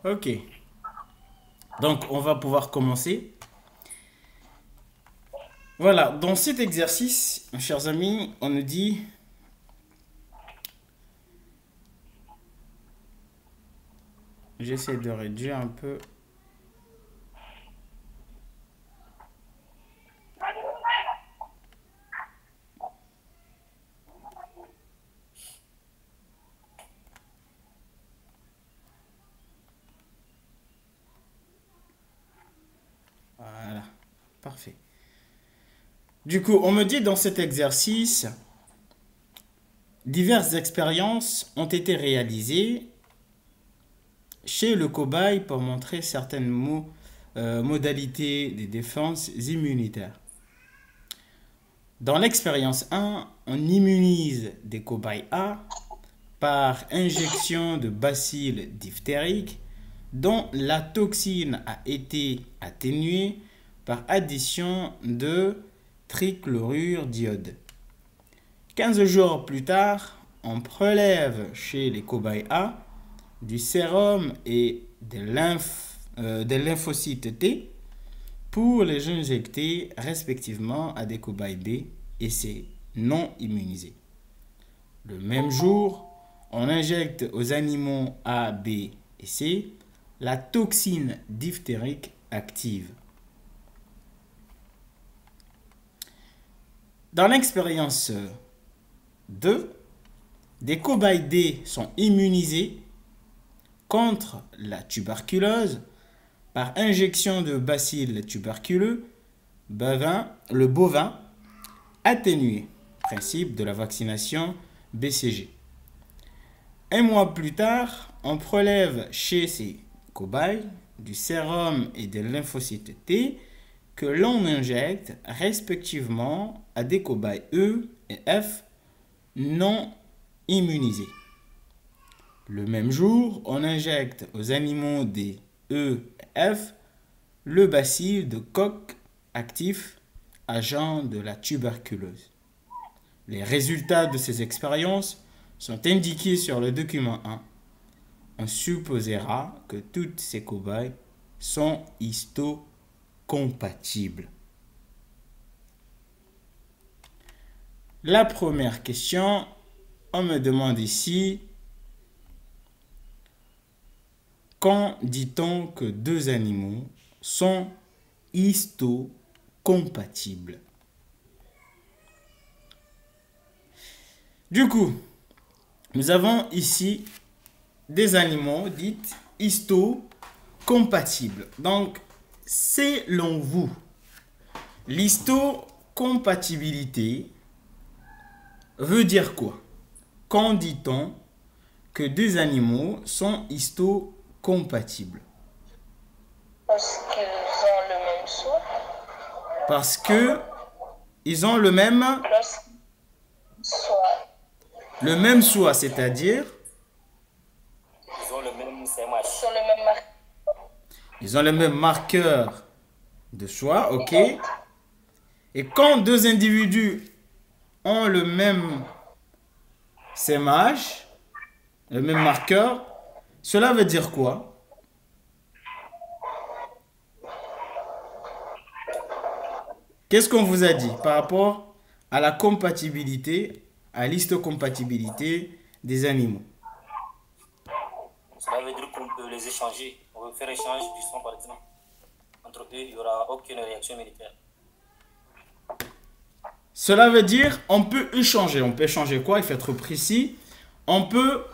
Ok. Donc, on va pouvoir commencer. Voilà, dans cet exercice, mes chers amis, on nous dit... J'essaie de réduire un peu. Voilà, parfait. Du coup, on me dit dans cet exercice, diverses expériences ont été réalisées chez le cobaye pour montrer certaines modalités de défense immunitaire. Dans l'expérience 1, on immunise des cobayes A par injection de bacilles diphtériques dont la toxine a été atténuée par addition de trichlorure d'iode. 15 jours plus tard, on prélève chez les cobayes A du sérum et des lymphocytes T pour les injecter respectivement à des cobayes B et C non immunisés. Le même jour, on injecte aux animaux A, B et C la toxine diphtérique active. Dans l'expérience 2, des cobayes D sont immunisés contre la tuberculose par injection de bacilles tuberculeux, le bovin atténué, principe de la vaccination BCG. Un mois plus tard, on prélève chez ces cobayes du sérum et des lymphocytes T que l'on injecte respectivement à des cobayes E et F non immunisés. Le même jour, on injecte aux animaux des E et F le bacille de Koch actif, agent de la tuberculose. Les résultats de ces expériences sont indiqués sur le document 1. On supposera que toutes ces cobayes sont histocompatibles. La première question, on me demande ici, quand dit-on que deux animaux sont histocompatibles? Du coup, nous avons ici des animaux dits histocompatibles. Donc, selon vous, l'histocompatibilité veut dire quoi? Quand dit-on que deux animaux sont histocompatibles? Parce qu'ils ont le même souhait. Parce que ils ont le même Soit. soi, c'est-à-dire Ils ont le même SMH. Ils ont le même marqueur. ils ont le même marqueur de soi, ok? Et quand deux individus ont le même SMH, le même marqueur, cela veut dire quoi? Qu'est-ce qu'on vous a dit par rapport à la compatibilité, à l'histocompatibilité des animaux? Cela veut dire qu'on peut les échanger. On peut faire échange du sang, par exemple. Entre eux, il n'y aura aucune réaction militaire. Cela veut dire on peut échanger. On peut échanger quoi? Il faut être précis. On peut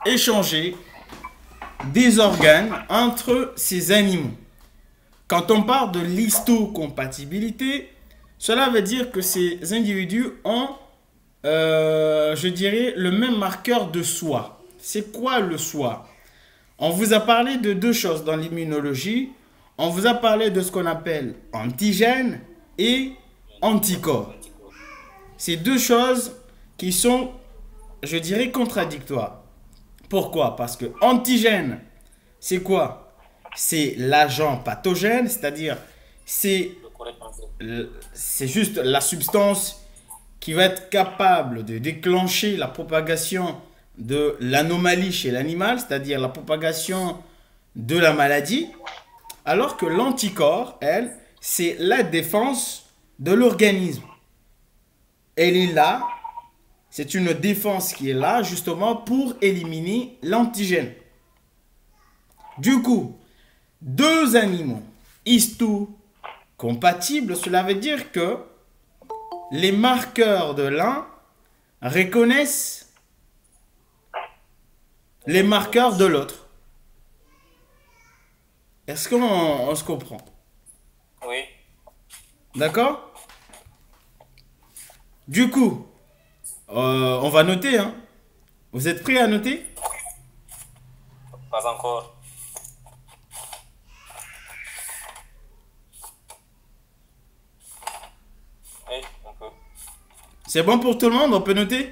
échanger des organes entre ces animaux. Quand on parle de l'histocompatibilité, cela veut dire que ces individus ont, je dirais, le même marqueur de soi. C'est quoi le soi? On vous a parlé de deux choses dans l'immunologie. On vous a parlé de ce qu'on appelle antigène et anticorps. C'est deux choses qui sont, je dirais, contradictoires. Pourquoi? Parce que antigène, c'est quoi? C'est l'agent pathogène, c'est-à-dire c'est juste la substance qui va être capable de déclencher la propagation de l'anomalie chez l'animal, c'est-à-dire la propagation de la maladie, alors que l'anticorps, elle, c'est la défense de l'organisme. Elle est là, c'est une défense qui est là justement pour éliminer l'antigène. Du coup, deux animaux histocompatibles, cela veut dire que les marqueurs de l'un reconnaissent les marqueurs de l'autre. Est-ce qu'on se comprend? Oui. D'accord? Du coup, on va noter, hein. Vous êtes prêts à noter? Pas encore. Oui, on peut. C'est bon pour tout le monde? On peut noter?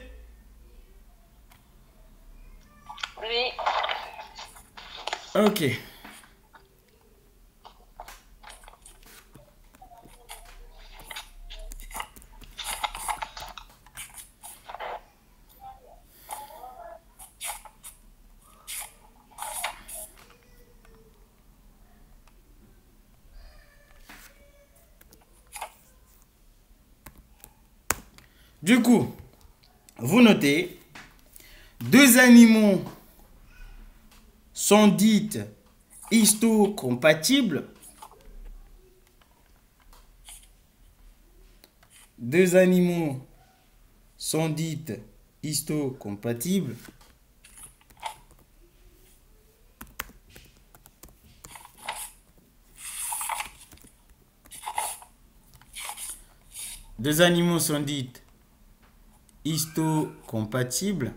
Oui. Ok. Du coup, vous notez, deux animaux sont dites histocompatibles. Deux animaux sont dites histocompatibles. Deux animaux sont dites histocompatibles.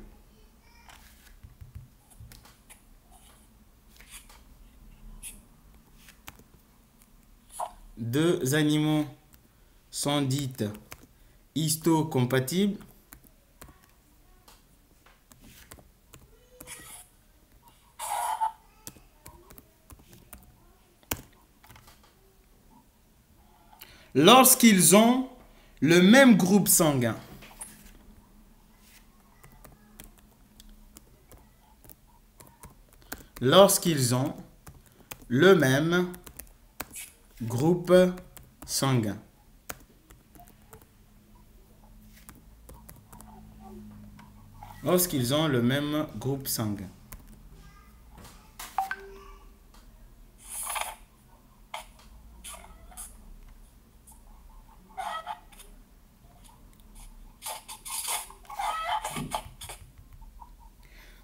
Deux animaux sont dites histocompatibles. Lorsqu'ils ont le même groupe sanguin. Lorsqu'ils ont le même groupe sanguin. Lorsqu'ils ont le même groupe sanguin.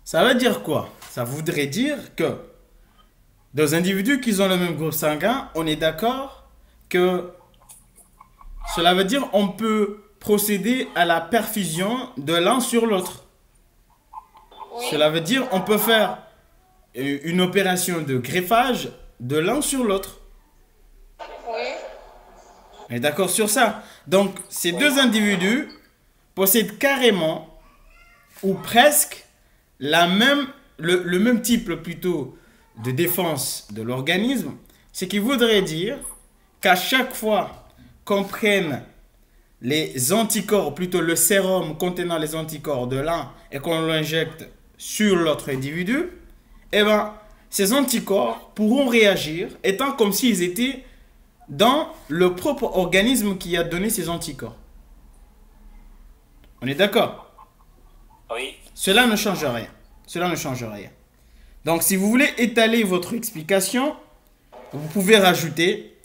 Ça veut dire quoi? Ça voudrait dire que deux individus qui ont le même groupe sanguin, on est d'accord que cela veut dire on peut procéder à la perfusion de l'un sur l'autre. Oui. Cela veut dire on peut faire une opération de greffage de l'un sur l'autre. Oui. On est d'accord sur ça? Donc, ces deux individus possèdent carrément ou presque le même type plutôt de défense de l'organisme, ce qui voudrait dire qu'à chaque fois qu'on prenne les anticorps, plutôt le sérum contenant les anticorps de l'un et qu'on l'injecte sur l'autre individu, eh ben, ces anticorps pourront réagir étant comme s'ils étaient dans le propre organisme qui a donné ces anticorps. On est d'accord? Oui. Cela ne change rien. Cela ne change rien. Donc, si vous voulez étaler votre explication, vous pouvez rajouter.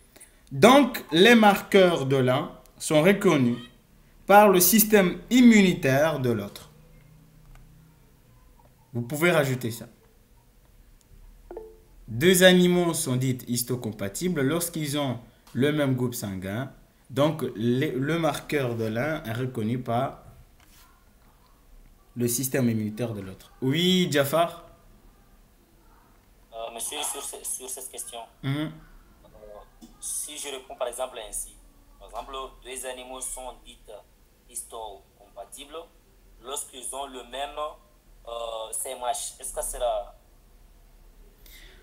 Donc, les marqueurs de l'un sont reconnus par le système immunitaire de l'autre. Vous pouvez rajouter ça. Deux animaux sont dits histocompatibles lorsqu'ils ont le même groupe sanguin. Donc, le marqueur de l'un est reconnu par le système immunitaire de l'autre. Oui, Jafar? Monsieur, sur cette question, Mhm. si je réponds par exemple ainsi, par exemple, deux animaux sont dits histocompatibles lorsqu'ils ont le même CMH. Est-ce que sera...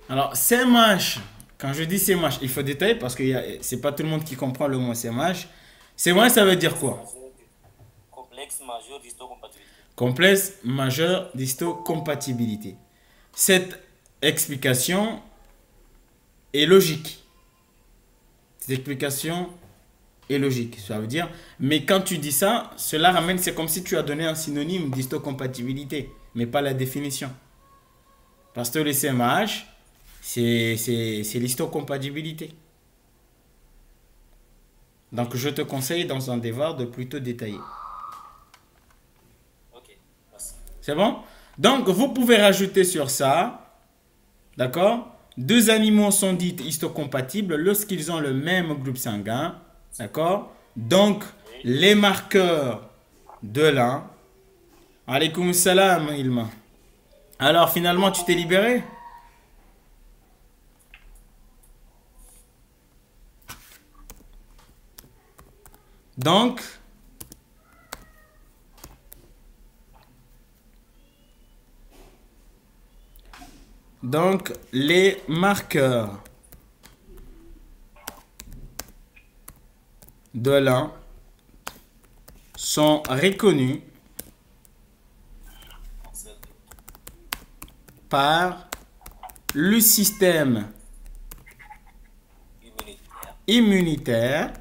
Alors, CMH, quand je dis CMH, il faut détailler parce que c'est pas tout le monde qui comprend le mot CMH. CMH, ça veut dire quoi? Complexe majeur d'histocompatibilité. Complexe majeur d'histocompatibilité. Cette explication est logique. Cette explication est logique, ça veut dire. Mais quand tu dis ça, cela ramène, c'est comme si tu as donné un synonyme d'histocompatibilité, mais pas la définition. Parce que le CMAH, c'est l'histocompatibilité. Donc, je te conseille dans un devoir de plutôt détailler. Ok, merci. C'est bon? Donc, vous pouvez rajouter sur ça, d'accord? Deux animaux sont dits histocompatibles lorsqu'ils ont le même groupe sanguin, d'accord? Donc, les marqueurs de l'un. Alaykoum salam, Ilma. Alors, finalement, tu t'es libéré? Donc, les marqueurs de l'un sont reconnus par le système immunitaire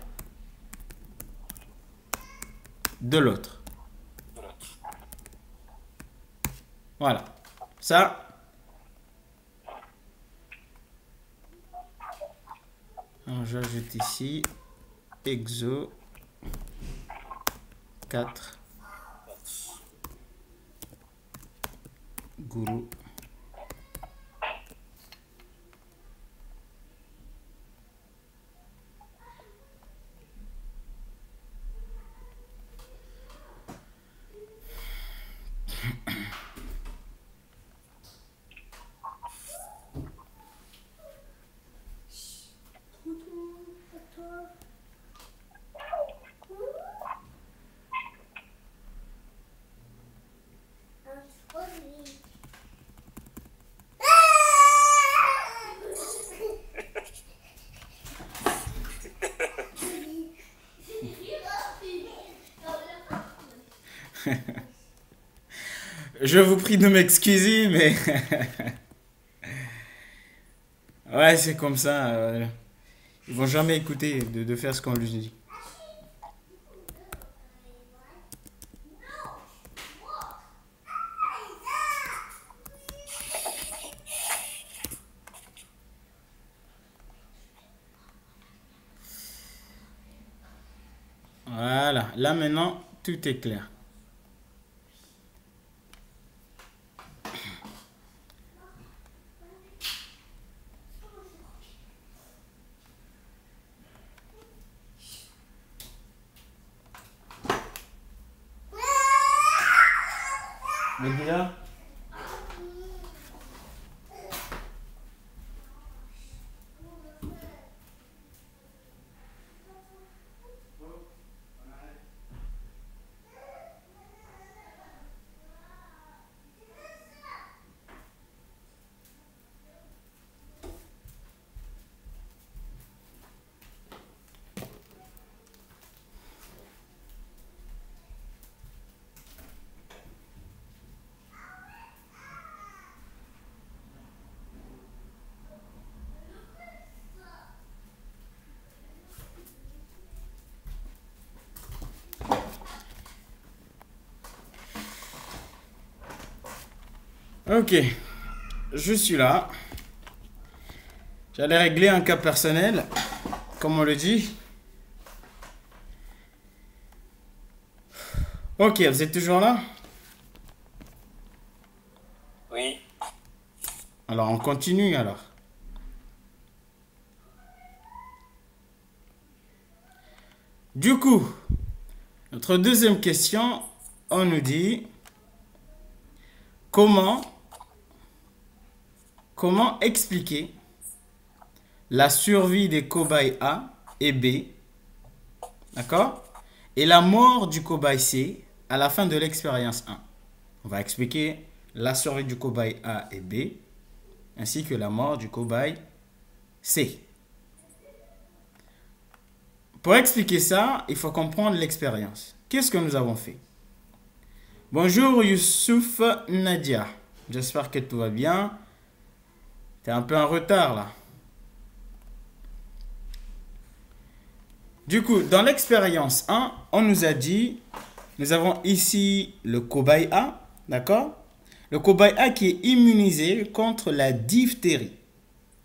de l'autre. Voilà. Ça, alors j'ajoute ici exo 4 gourou. Je vous prie de m'excuser, mais ouais, c'est comme ça. Ils vont jamais écouter de faire ce qu'on lui dit. Voilà, là maintenant, tout est clair. Là. Ok, je suis là. J'allais régler un cas personnel, comme on le dit. Ok, vous êtes toujours là? Oui. Alors, on continue alors. Du coup, notre deuxième question, on nous dit comment expliquer la survie des cobayes A et B, d'accord, et la mort du cobaye C à la fin de l'expérience 1. On va expliquer la survie du cobaye A et B, ainsi que la mort du cobaye C. Pour expliquer ça, il faut comprendre l'expérience. Qu'est-ce que nous avons fait? Bonjour Youssouf Nadia. J'espère que tout va bien. T'es un peu en retard là. Du coup, dans l'expérience 1, on nous a dit, nous avons ici le cobaye A, d'accord? Le cobaye A qui est immunisé contre la diphtérie.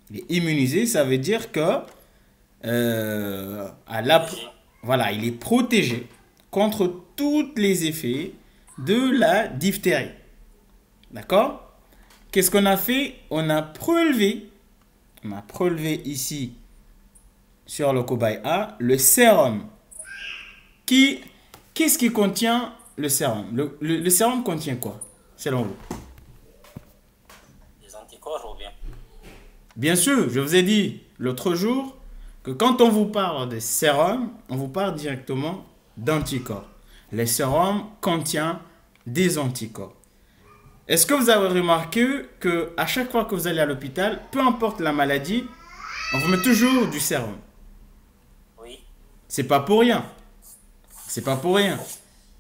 Il est immunisé, ça veut dire que voilà, il est protégé contre tous les effets de la diphtérie. D'accord? Qu'est-ce qu'on a fait? On a prélevé ici sur le cobaye A le sérum. Qu'est-ce qui contient le sérum? Le sérum contient quoi, selon vous? Des anticorps ou bien? Bien sûr, je vous ai dit l'autre jour que quand on vous parle de sérum, on vous parle directement d'anticorps. Le sérum contient des anticorps. Est-ce que vous avez remarqué que à chaque fois que vous allez à l'hôpital, peu importe la maladie, on vous met toujours du sérum? Oui. C'est pas pour rien. C'est pas pour rien.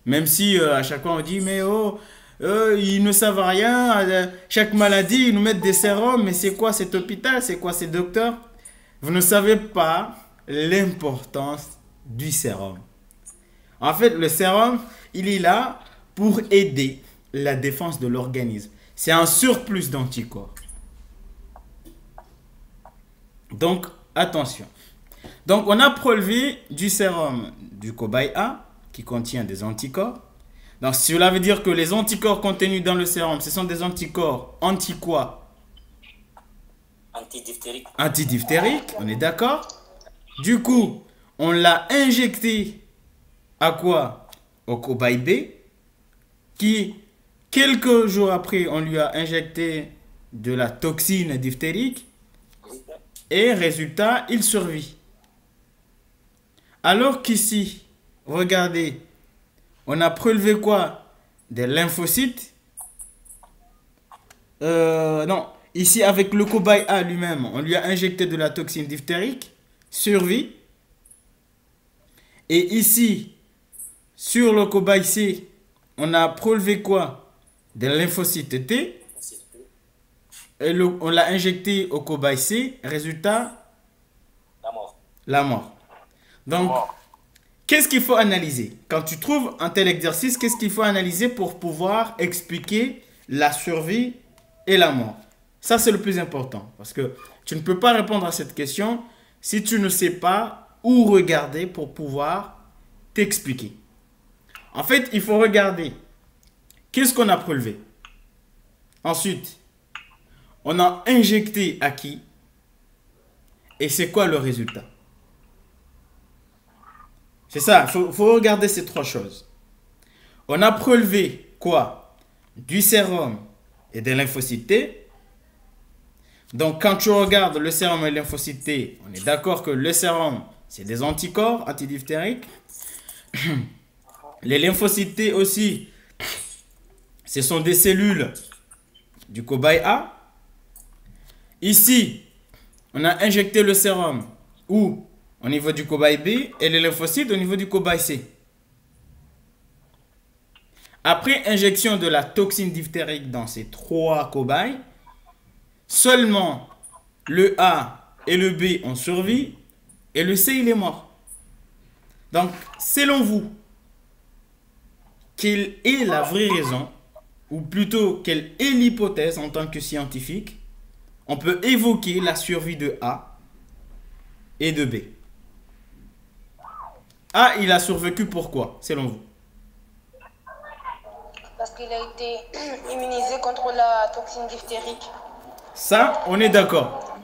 Même si à chaque fois on dit mais oh, ils ne savent rien, chaque maladie ils nous mettent des sérums, mais c'est quoi cet hôpital, c'est quoi ces docteurs? Vous ne savez pas l'importance du sérum. En fait, le sérum, il est là pour aider la défense de l'organisme. C'est un surplus d'anticorps. Donc, attention. Donc, on a prélevé du sérum du cobaye A qui contient des anticorps. Donc, cela veut dire que les anticorps contenus dans le sérum, ce sont des anticorps anti-quoi? Antidiphthérique. Antidiphthérique, on est d'accord? Du coup, on l'a injecté à quoi? Au cobaye B, qui, quelques jours après, on lui a injecté de la toxine diphtérique, et résultat, il survit. Alors qu'ici, regardez, on a prélevé quoi? Des lymphocytes. Non, ici avec le cobaye A lui-même, on lui a injecté de la toxine diphtérique, survie. Et ici, sur le cobaye C, on a prélevé quoi? Des lymphocytes T. Et on l'a injecté au cobaye C. Résultat? La mort. La mort. Donc, qu'est-ce qu'il faut analyser? Quand tu trouves un tel exercice, qu'est-ce qu'il faut analyser pour pouvoir expliquer la survie et la mort? Ça, c'est le plus important. Parce que tu ne peux pas répondre à cette question si tu ne sais pas où regarder pour pouvoir t'expliquer. En fait, il faut regarder qu'est-ce qu'on a prélevé. Ensuite, on a injecté à qui? Et c'est quoi le résultat? C'est ça, il faut regarder ces trois choses. On a prélevé quoi? Du sérum et des lymphocytes T. Donc, quand tu regardes le sérum et les lymphocytes T, on est d'accord que le sérum, c'est des anticorps antidiphtériques. Les lymphocytes T aussi, ce sont des cellules du cobaye A. Ici, on a injecté le sérum où? Au niveau du cobaye B et les lymphocytes au niveau du cobaye C. Après injection de la toxine diphtérique dans ces trois cobayes, seulement le A et le B ont survécu et le C il est mort. Donc, selon vous, quelle est la vraie raison, ou plutôt quelle est l'hypothèse en tant que scientifique, on peut évoquer la survie de A et de B? A, il a survécu pourquoi, selon vous? Parce qu'il a été immunisé contre la toxine diphtérique. Ça, on est d'accord.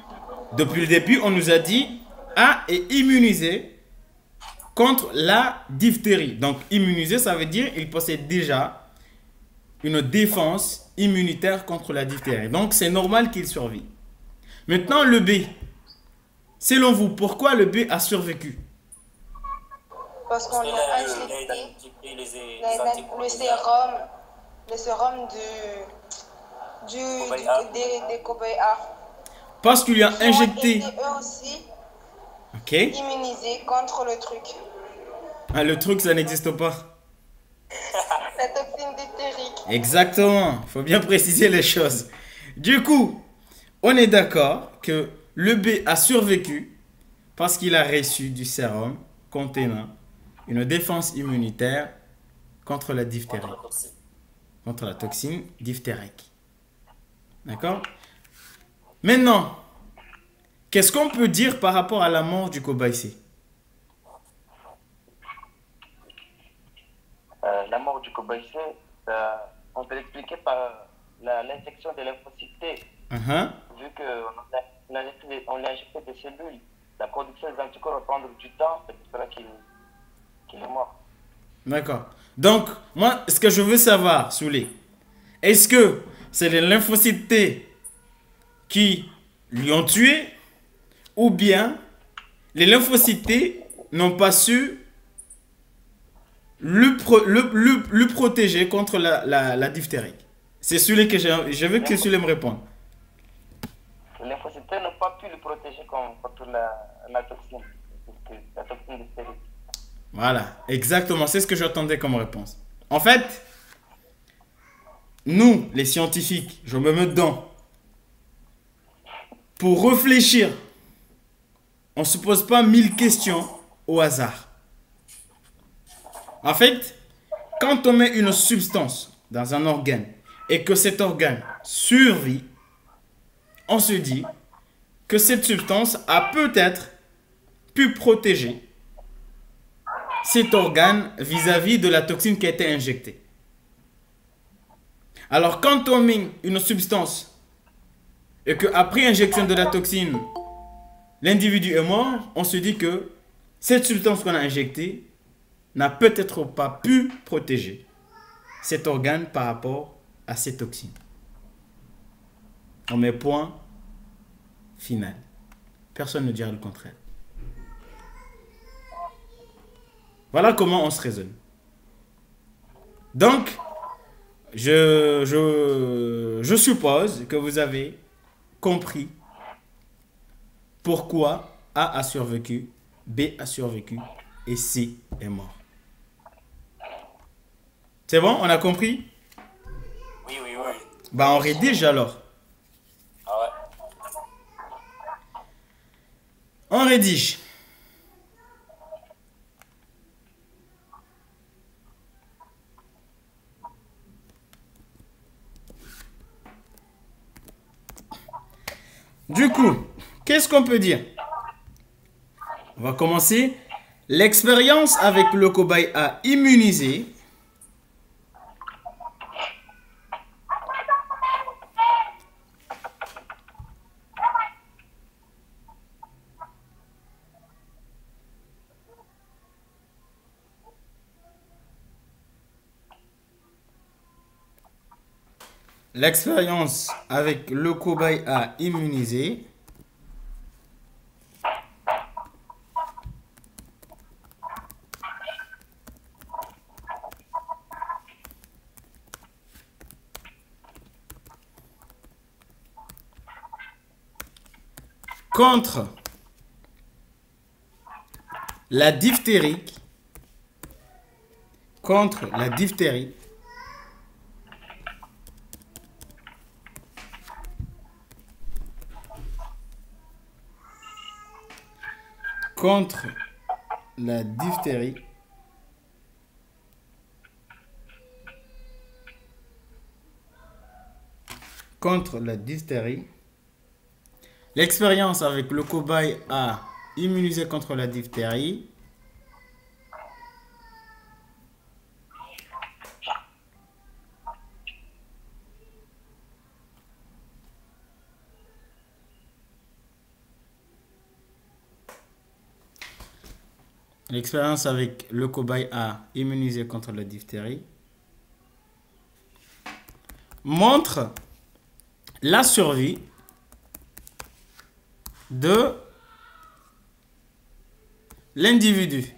Depuis le début, on nous a dit A est immunisé contre la diphtérie. Donc, immunisé, ça veut dire qu'il possède déjà une défense immunitaire contre la diphtérie. Donc, c'est normal qu'il survive. Maintenant, le B. Selon vous, pourquoi le B a survécu? Parce qu'on lui a injecté le sérum des cobayes A. Parce qu'il lui a injecté. Ils ont été eux aussi Ok. immunisés contre le truc. Ah, le truc, ça n'existe pas. La toxine diphtérique. Exactement. Il faut bien préciser les choses. Du coup, on est d'accord que le B a survécu parce qu'il a reçu du sérum contenant une défense immunitaire contre la diphtérie, Contre la toxine. contre la toxine diphtérique. D'accord? Maintenant, qu'est-ce qu'on peut dire par rapport à la mort du cobaye C? La mort du cobaye C, on peut l'expliquer par l'injection de lymphocytes T. Vu qu'on lui a injecté des cellules, la production des anticorps va prendre du temps, c'est pour cela qu'il est mort. D'accord. Donc, moi, ce que je veux savoir, Souley, est-ce que c'est les lymphocytes T qui lui ont tué ou bien les lymphocytes T n'ont pas su le protéger contre la diphtérie? C'est celui que je veux que Souley me réponde. Les lymphocytes T n'ont pas pu le protéger contre la toxine diphtérique. Voilà, exactement, c'est ce que j'attendais comme réponse. En fait, nous, les scientifiques, je me mets dedans, pour réfléchir, on ne se pose pas 1000 questions au hasard. En fait, quand on met une substance dans un organe et que cet organe survit, on se dit que cette substance a peut-être pu protéger cet organe vis-à-vis de la toxine qui a été injectée. Alors, quand on met une substance et qu'après injection de la toxine, l'individu est mort, on se dit que cette substance qu'on a injectée n'a peut-être pas pu protéger cet organe par rapport à ces toxines. On met point final. Personne ne dira le contraire. Voilà comment on se raisonne. Donc, je suppose que vous avez compris pourquoi A a survécu, B a survécu et C est mort. C'est bon, on a compris? Oui. Bah, on rédige alors. Ah ouais. On rédige. Du coup, qu'est-ce qu'on peut dire? On va commencer. L'expérience avec le cobaye A immunisé L'expérience avec le cobaye A immunisé contre la diphtérie, l'expérience avec le cobaye A immunisé contre la diphtérie montre la survie de l'individu.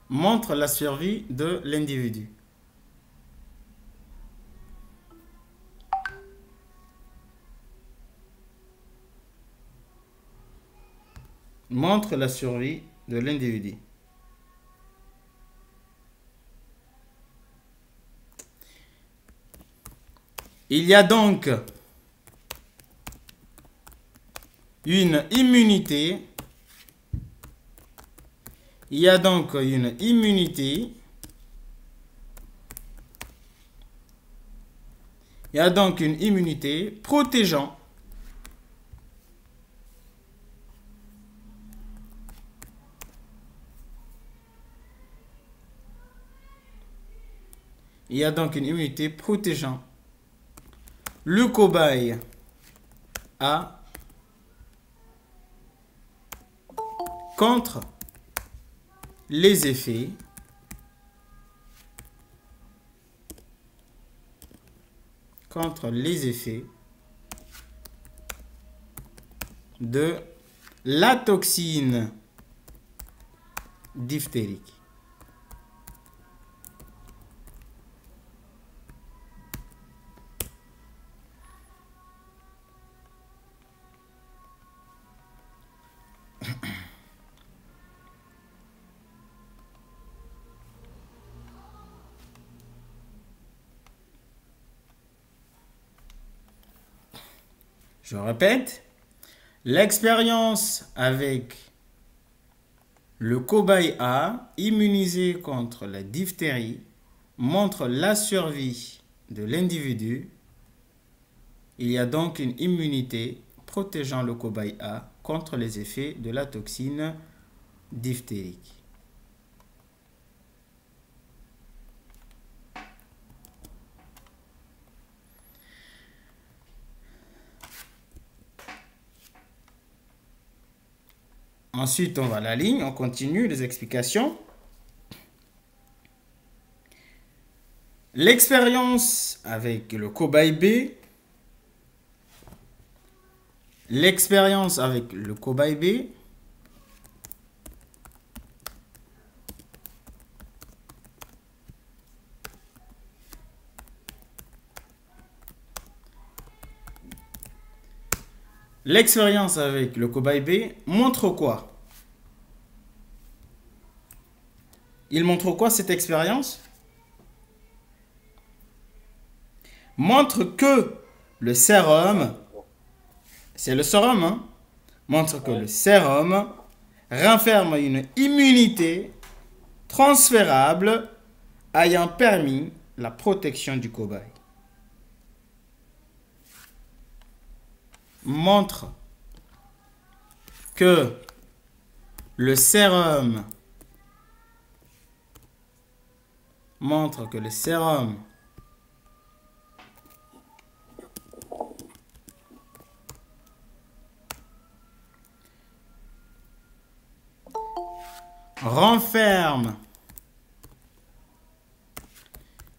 Montre la survie de l'individu. Montre la survie de l'individu. Il y a donc une immunité. Il y a donc une immunité. Il y a donc une immunité protégeant le cobaye A contre les effets de la toxine diphtérique. Je répète, l'expérience avec le cobaye A immunisé contre la diphtérie montre la survie de l'individu. Il y a donc une immunité protégeant le cobaye A contre les effets de la toxine diphtérique. Ensuite, on va à la ligne, on continue les explications. L'expérience avec le cobaye B. L'expérience avec le cobaye B. L'expérience avec le cobaye B montre quoi? Il montre quoi cette expérience? Montre que le sérum, c'est le sérum, hein? Montre que le sérum renferme une immunité transférable ayant permis la protection du cobaye. Montre que le sérum renferme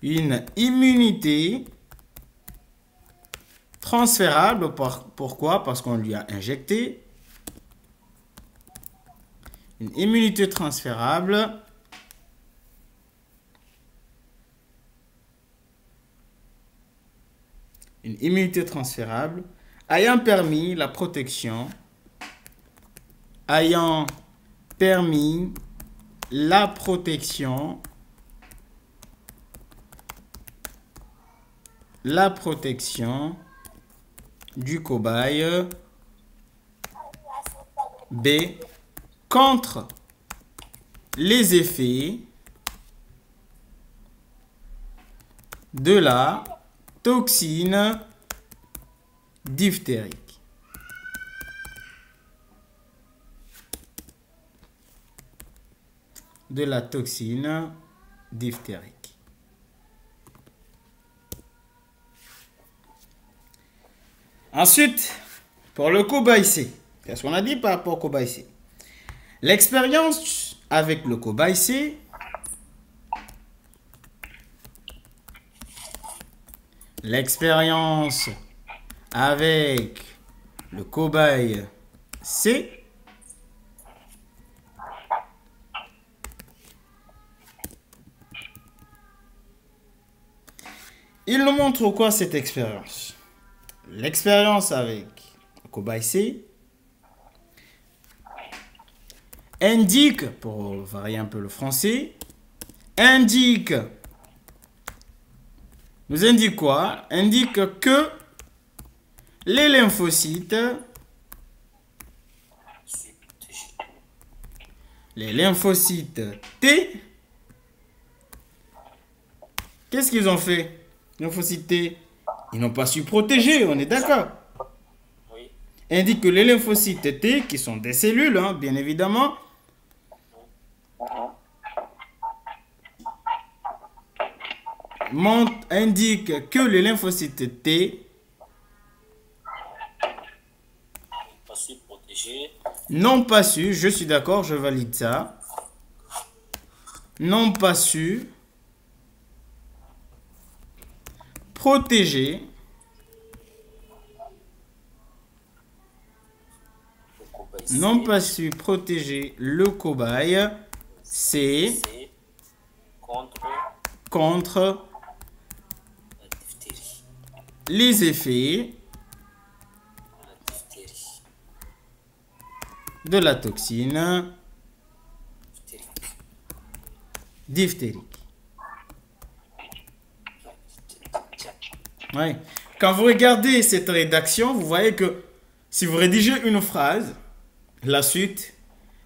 une immunité transférable. Pourquoi? Parce qu'on lui a injecté une immunité transférable ayant permis la protection du cobaye B contre les effets de la toxine diphtérique. Ensuite, pour le cobaye C, qu'est-ce qu'on a dit par rapport au cobaye C? L'expérience avec le cobaye C il nous montre quoi cette expérience? L'expérience avec le cobaye C indique, pour varier un peu le français, nous indique quoi? Indique que les lymphocytes les lymphocytes T, qu'est-ce qu'ils ont fait? Lymphocytes T, ils n'ont pas su protéger, on est d'accord? Oui. Indique que les lymphocytes T, qui sont des cellules, hein, bien évidemment, indique que les lymphocytes T Pas su protéger. n'ont pas su, je suis d'accord, je valide ça, n'ont pas su protéger n'ont pas su protéger le cobaye C contre la diphtérie. les effets La diphtérie. de la toxine Diphtérie. diphtérique. Ouais. Quand vous regardez cette rédaction, vous voyez que si vous rédigez une phrase, la suite,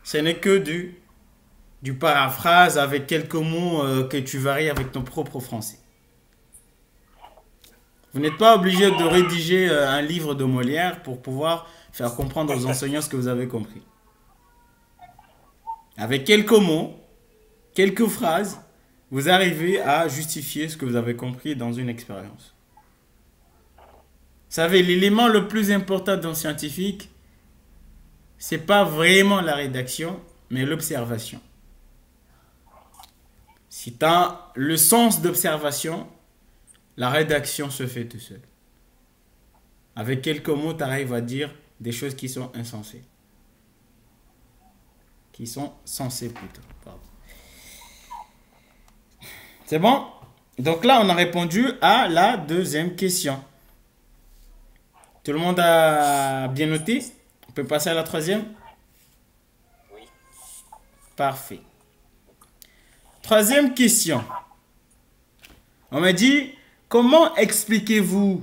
ce n'est que du paraphrase avec quelques mots que tu varies avec ton propre français. Vous n'êtes pas obligé de rédiger un livre de Molière pour pouvoir faire comprendre aux enseignants ce que vous avez compris. Avec quelques mots, quelques phrases, vous arrivez à justifier ce que vous avez compris dans une expérience. Vous savez, l'élément le plus important d'un scientifique, c'est pas vraiment la rédaction, mais l'observation. Si tu as le sens d'observation, la rédaction se fait tout seul. Avec quelques mots, tu arrives à dire des choses qui sont insensées. Qui sont sensées plutôt. Pardon. C'est bon? Donc là, on a répondu à la deuxième question. Tout le monde a bien noté? On peut passer à la troisième? Oui. Parfait. Troisième question. On m'a dit, comment expliquez-vous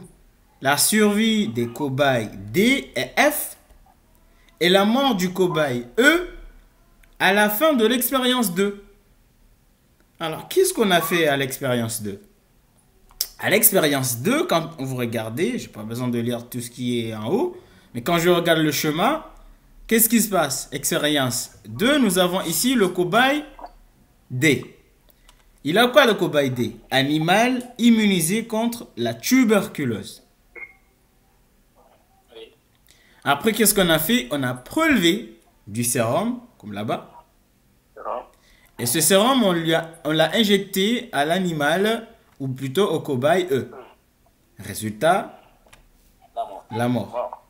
la survie des cobayes D et F et la mort du cobaye E à la fin de l'expérience 2? Alors, qu'est-ce qu'on a fait à l'expérience 2? À l'expérience 2, quand vous regardez, je n'ai pas besoin de lire tout ce qui est en haut, mais quand je regarde le schéma, qu'est-ce qui se passe? Expérience 2, nous avons ici le cobaye D. Il a quoi le cobaye D? Animal immunisé contre la tuberculose. Oui. Après, qu'est-ce qu'on a fait? On a prélevé du sérum, comme là-bas. Et ce sérum, on l'a injecté à l'animal, ou plutôt au cobaye E. Résultat, La mort. la mort.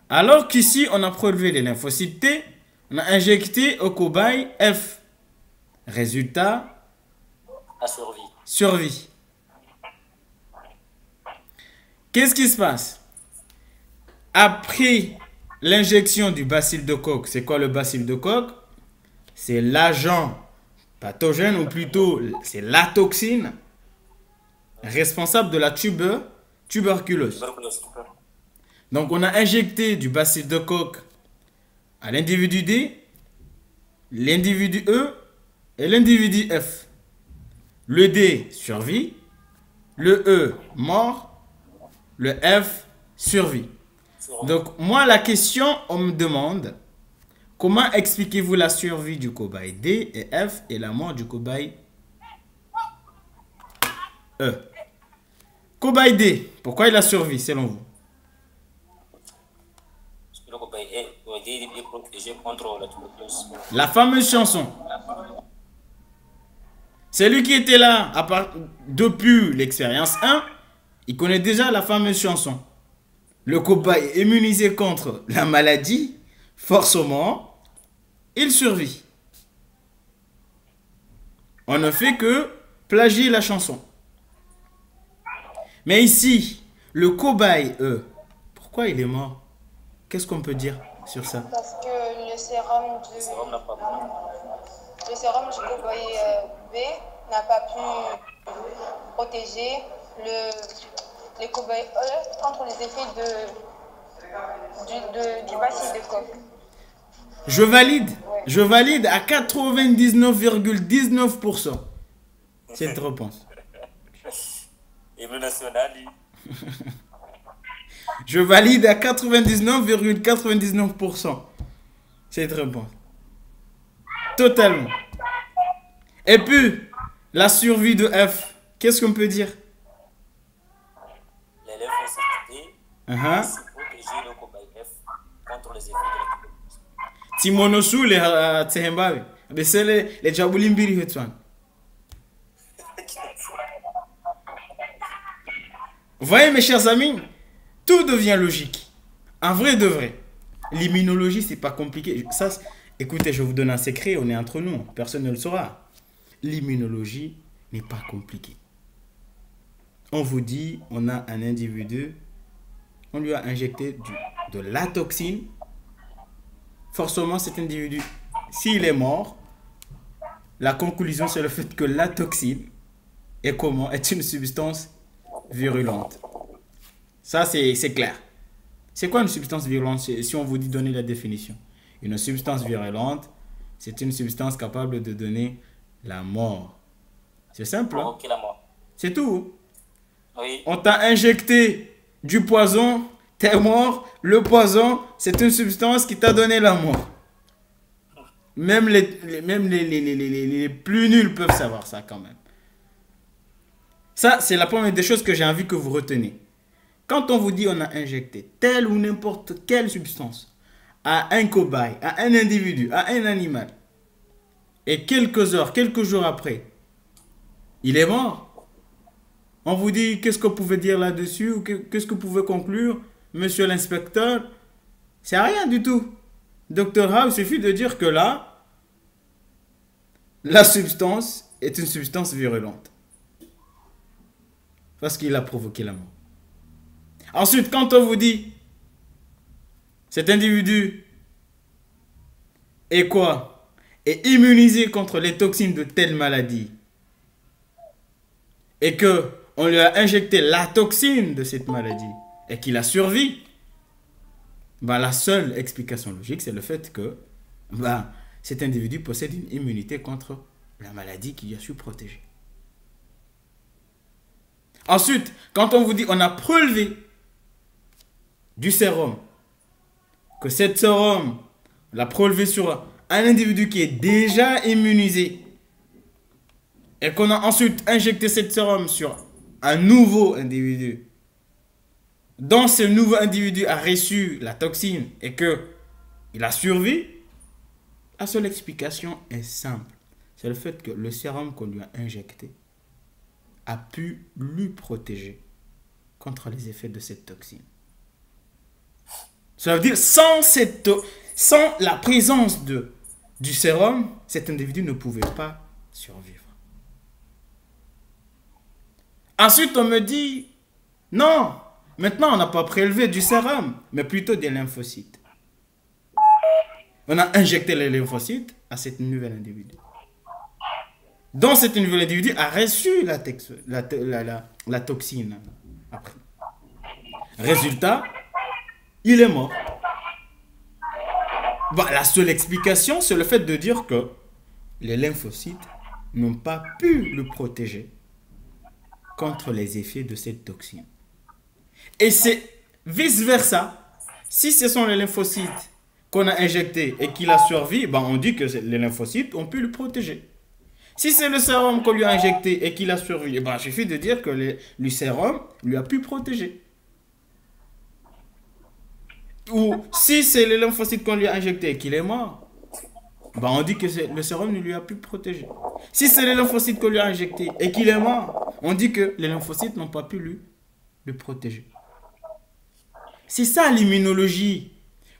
Alors qu'ici, on a prélevé les lymphocytes T, on a injecté au cobaye F. Résultat, La survie. survie. Qu'est-ce qui se passe? Après l'injection du bacille de Koch, c'est quoi le bacille de Koch? C'est l'agent pathogène, ou plutôt c'est la toxine responsable de la tuberculose. Tuberculose. Donc on a injecté du bacille de Koch à l'individu D, l'individu E et l'individu F. Le D survit, le E mort, le F survit. Donc moi la question, on me demande comment expliquez-vous la survie du cobaye D et F et la mort du cobaye E? Cobaye D, pourquoi il a survécu selon vous? Parce que le cobaye est protégé contre la tuberculose. La fameuse chanson. C'est lui qui était là depuis l'expérience 1. Il connaît déjà la fameuse chanson. Le cobaye est immunisé contre la maladie, forcément, il survit. On ne fait que plagier la chanson. Mais ici, le cobaye, pourquoi il est mort? Qu'est-ce qu'on peut dire sur ça? Parce que le sérum Le sérum n'a pas du cobaye B n'a pas pu protéger les cobayes E contre les effets du bacille de Koch. Je valide. Je valide à 99,19% cette réponse. Hymne national. Je valide à 99,99% cette réponse. Totalement. Et puis, la survie de F, qu'est-ce qu'on peut dire? Les lymphocytes T se protéger le cobaye F contre les effets de la tuberculose. Timonosu les Tsehembawe. Mais c'est les Djaboulimbiri Hetwan. Vous voyez, mes chers amis, tout devient logique. En vrai de vrai. L'immunologie, c'est pas compliqué. Ça, écoutez, je vous donne un secret, on est entre nous, personne ne le saura. L'immunologie n'est pas compliquée. On vous dit, on a un individu, on lui a injecté de la toxine. Forcément, cet individu, s'il est mort, la conclusion, c'est le fait que la toxine est une substance virulente. Ça, c'est clair. C'est quoi une substance virulente si on vous dit donner la définition? Une substance virulente, c'est une substance capable de donner la mort. C'est simple. Hein? Okay, la mort. C'est tout. Oui. On t'a injecté du poison, t'es mort. Le poison, c'est une substance qui t'a donné la mort. Même les plus nuls peuvent savoir ça quand même. Ça, c'est la première des choses que j'ai envie que vous reteniez. Quand on vous dit on a injecté telle ou n'importe quelle substance à un cobaye, à un individu, à un animal, et quelques heures, quelques jours après, il est mort. On vous dit qu'est-ce que vous pouvez dire là-dessus ou qu'est-ce que vous pouvez conclure, monsieur l'inspecteur? C'est rien du tout. Docteur Howe, il suffit de dire que là, la substance est une substance virulente. Parce qu'il a provoqué la mort. Ensuite, quand on vous dit cet individu est quoi? Est immunisé contre les toxines de telle maladie et que on lui a injecté la toxine de cette maladie et qu'il a survécu, la seule explication logique, c'est le fait que cet individu possède une immunité contre la maladie qu'il a su protéger. Ensuite, quand on vous dit on a prélevé du sérum, que cette sérum, on l'a prélevé sur un individu qui est déjà immunisé et qu'on a ensuite injecté cette sérum sur un nouveau individu, dont ce nouveau individu a reçu la toxine et qu'il a survécu, la seule explication est simple. C'est le fait que le sérum qu'on lui a injecté a pu lui protéger contre les effets de cette toxine. Ça veut dire sans la présence du sérum, cet individu ne pouvait pas survivre. Ensuite, on me dit, non, maintenant on n'a pas prélevé du sérum, mais plutôt des lymphocytes. On a injecté les lymphocytes à cet nouvel individu. Donc cet nouvel individu a reçu la toxine après. Résultat, il est mort. La seule explication, c'est le fait de dire que les lymphocytes n'ont pas pu le protéger contre les effets de cette toxine. Et c'est vice-versa. Si ce sont les lymphocytes qu'on a injectés et qu'il a survécu, on dit que les lymphocytes ont pu le protéger. Si c'est le sérum qu'on lui a injecté et qu'il a survécu, il suffit de dire que le sérum lui a pu protéger. Ou si c'est le lymphocyte qu'on lui a injecté et qu'il est mort, on dit que le sérum ne lui a pu protéger. Si c'est le lymphocyte qu'on lui a injecté et qu'il est mort, on dit que les lymphocytes n'ont pas pu le protéger. C'est ça l'immunologie.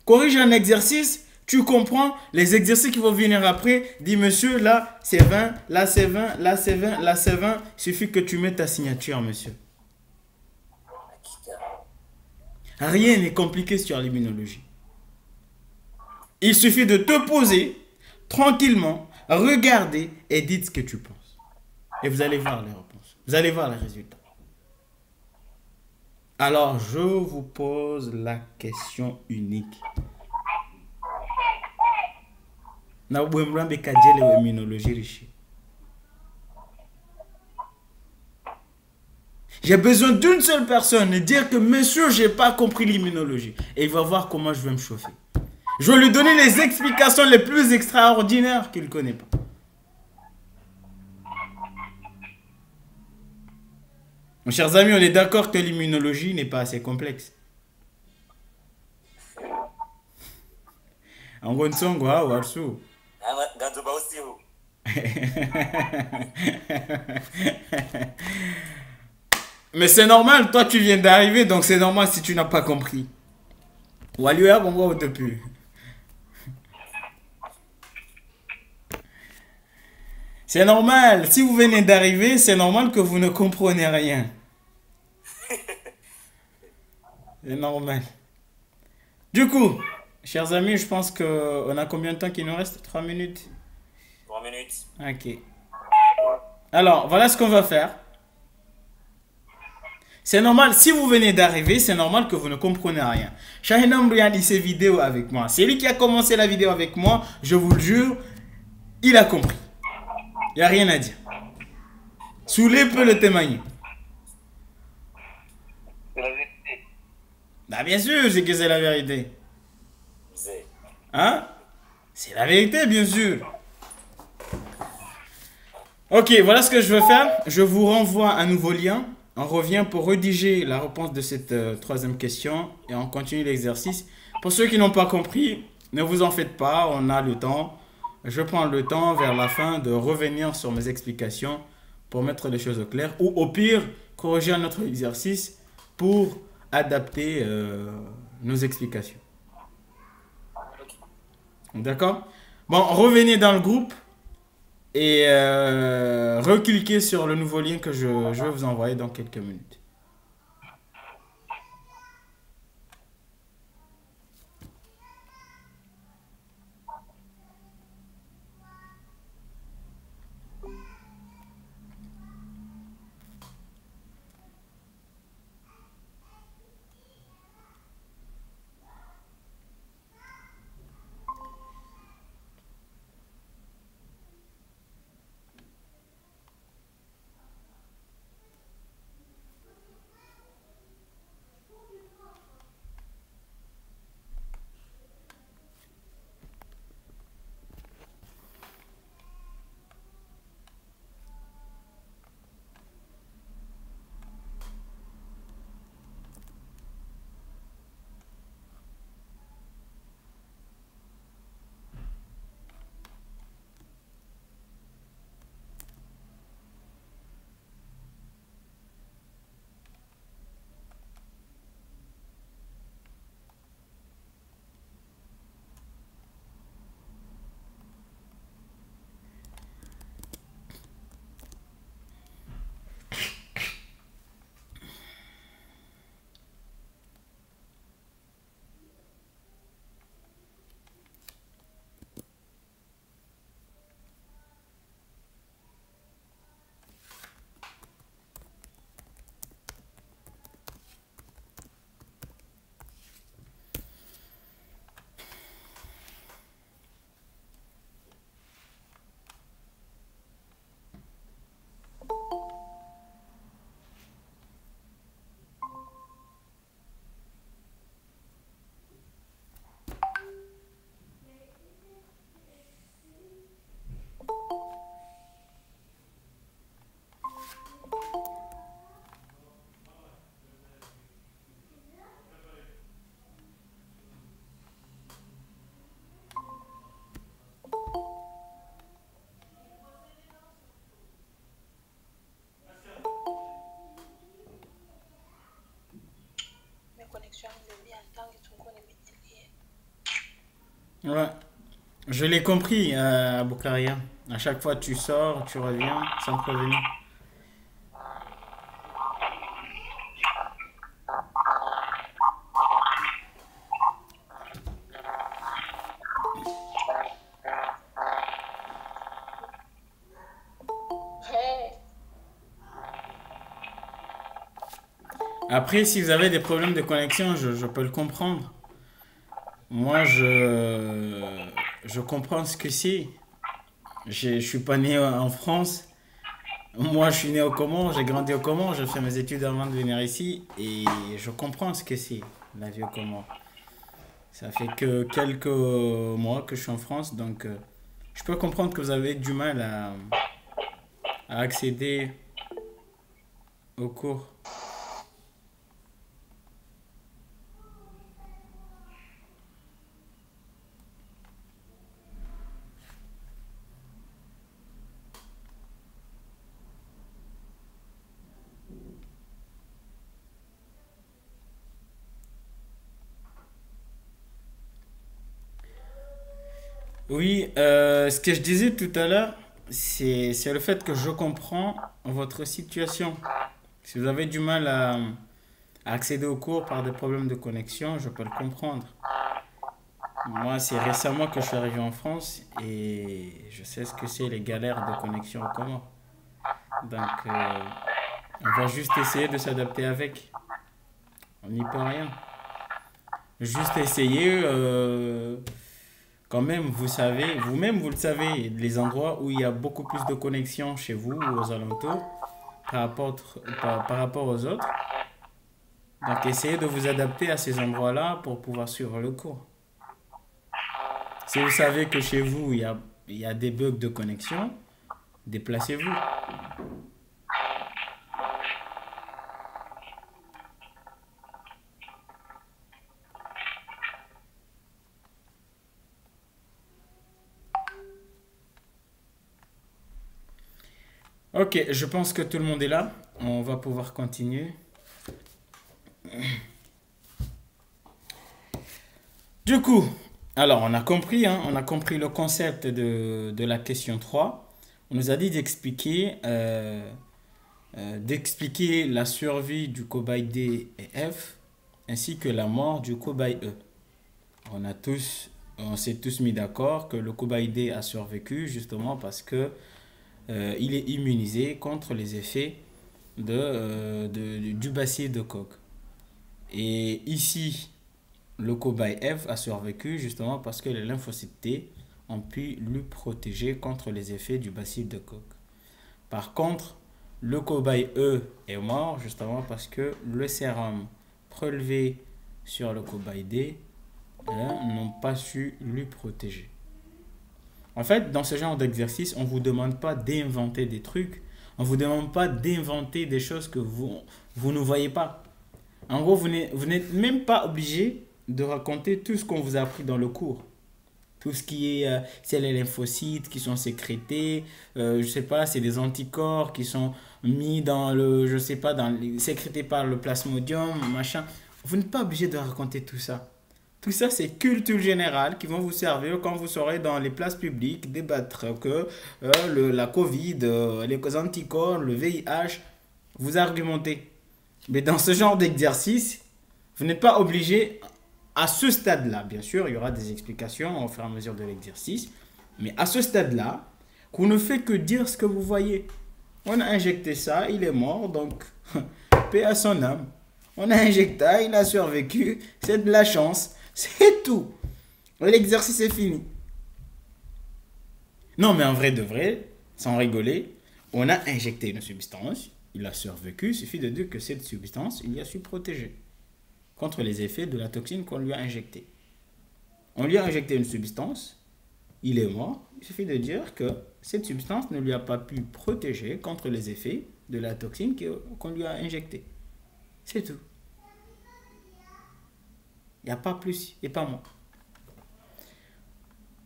Corrige un exercice, tu comprends les exercices qui vont venir après. Dis monsieur, là c'est 20, là c'est 20, là c'est 20, là c'est 20. Il suffit que tu mettes ta signature, monsieur. Rien n'est compliqué sur l'immunologie. Il suffit de te poser tranquillement, regarder et dites ce que tu penses. Et vous allez voir les réponses. Vous allez voir les résultats. Alors, je vous pose la question unique. Na bwemrambe kajele wa immunologie riche. J'ai besoin d'une seule personne et dire que monsieur, j'ai pas compris l'immunologie. Et il va voir comment je vais me chauffer. Je vais lui donner les explications les plus extraordinaires qu'il ne connaît pas. Mes chers amis, on est d'accord que l'immunologie n'est pas assez complexe. En gros, mais c'est normal, toi tu viens d'arriver, donc c'est normal si tu n'as pas compris. C'est normal, si vous venez d'arriver, c'est normal que vous ne comprenez rien. C'est normal. Du coup, chers amis, je pense qu'on a combien de temps qu'il nous reste? 3 minutes? 3 minutes. Ok. Alors, voilà ce qu'on va faire. C'est normal, si vous venez d'arriver, c'est normal que vous ne comprenez rien. Shahinam regarde ces vidéos avec moi. C'est lui qui a commencé la vidéo avec moi, je vous le jure, il a compris. Il n'y a rien à dire. Soulé peut le témoigner. C'est la vérité. Bah bien sûr, c'est que c'est la vérité. C'est. Hein? C'est la vérité, bien sûr. Ok, voilà ce que je veux faire. Je vous renvoie un nouveau lien. On revient pour rédiger la réponse de cette troisième question et on continue l'exercice. Pour ceux qui n'ont pas compris, ne vous en faites pas, on a le temps. Je prends le temps vers la fin de revenir sur mes explications pour mettre les choses au clair ou au pire, corriger notre exercice pour adapter nos explications. D'accord? Bon, revenez dans le groupe et recliquez sur le nouveau lien que je vais vous envoyer dans quelques minutes. Ouais, je l'ai compris, Aboukaria. À chaque fois, tu sors, tu reviens sans prévenir. Après, si vous avez des problèmes de connexion, je peux le comprendre. Moi, je je comprends ce que c'est. Je suis pas né en France. Moi, je suis né au Comores, j'ai grandi au Comores, j'ai fait mes études avant de venir ici et je comprends ce que c'est, la vie au Comores. Ça fait que quelques mois que je suis en France, donc je peux comprendre que vous avez du mal à accéder aux cours. Oui, ce que je disais tout à l'heure, c'est le fait que je comprends votre situation. Si vous avez du mal à accéder aux cours par des problèmes de connexion, je peux le comprendre. Moi, c'est récemment que je suis arrivé en France et je sais ce que c'est les galères de connexion au Comores. Donc, on va juste essayer de s'adapter avec. On n'y peut rien. Juste essayer, quand même, vous savez, vous-même, vous le savez, les endroits où il y a beaucoup plus de connexion chez vous ou aux alentours par rapport aux autres. Donc, essayez de vous adapter à ces endroits-là pour pouvoir suivre le cours. Si vous savez que chez vous, il y a des bugs de connexion, déplacez-vous. Ok, je pense que tout le monde est là. On va pouvoir continuer. Du coup, alors on a compris, hein, on a compris le concept de la question 3. On nous a dit d'expliquer la survie du cobaye D et F ainsi que la mort du cobaye E. On s'est tous mis d'accord que le cobaye D a survécu justement parce que il est immunisé contre les effets du bacille de Koch. Et ici, le cobaye F a survécu justement parce que les lymphocytes T ont pu lui protéger contre les effets du bacille de Koch. Par contre, le cobaye E est mort justement parce que le sérum prélevé sur le cobaye D n'ont pas su lui protéger. En fait, dans ce genre d'exercice, on ne vous demande pas d'inventer des trucs. On ne vous demande pas d'inventer des choses que vous ne voyez pas. En gros, vous n'êtes même pas obligé de raconter tout ce qu'on vous a appris dans le cours. Tout ce qui est, c'est les lymphocytes qui sont sécrétés, je sais pas, c'est des anticorps qui sont mis dans le, je sais pas, sécrétés par le plasmodium, machin. Vous n'êtes pas obligé de raconter tout ça. Tout ça, c'est culture générale qui vont vous servir quand vous serez dans les places publiques, débattre que la Covid, les anticorps, le VIH, vous argumentez. Mais dans ce genre d'exercice, vous n'êtes pas obligé, à ce stade-là, bien sûr, il y aura des explications au fur et à mesure de l'exercice, mais à ce stade-là, qu'on ne fait que dire ce que vous voyez. On a injecté ça, il est mort, donc paix à son âme. On a injecté, il a survécu, c'est de la chance. C'est tout. L'exercice est fini. Non, mais en vrai de vrai, sans rigoler, on a injecté une substance, il a survécu, il suffit de dire que cette substance, il y a su protéger contre les effets de la toxine qu'on lui a injectée. On lui a injecté une substance, il est mort, il suffit de dire que cette substance ne lui a pas pu protéger contre les effets de la toxine qu'on lui a injectée. C'est tout. Il n'y a pas plus et pas moins.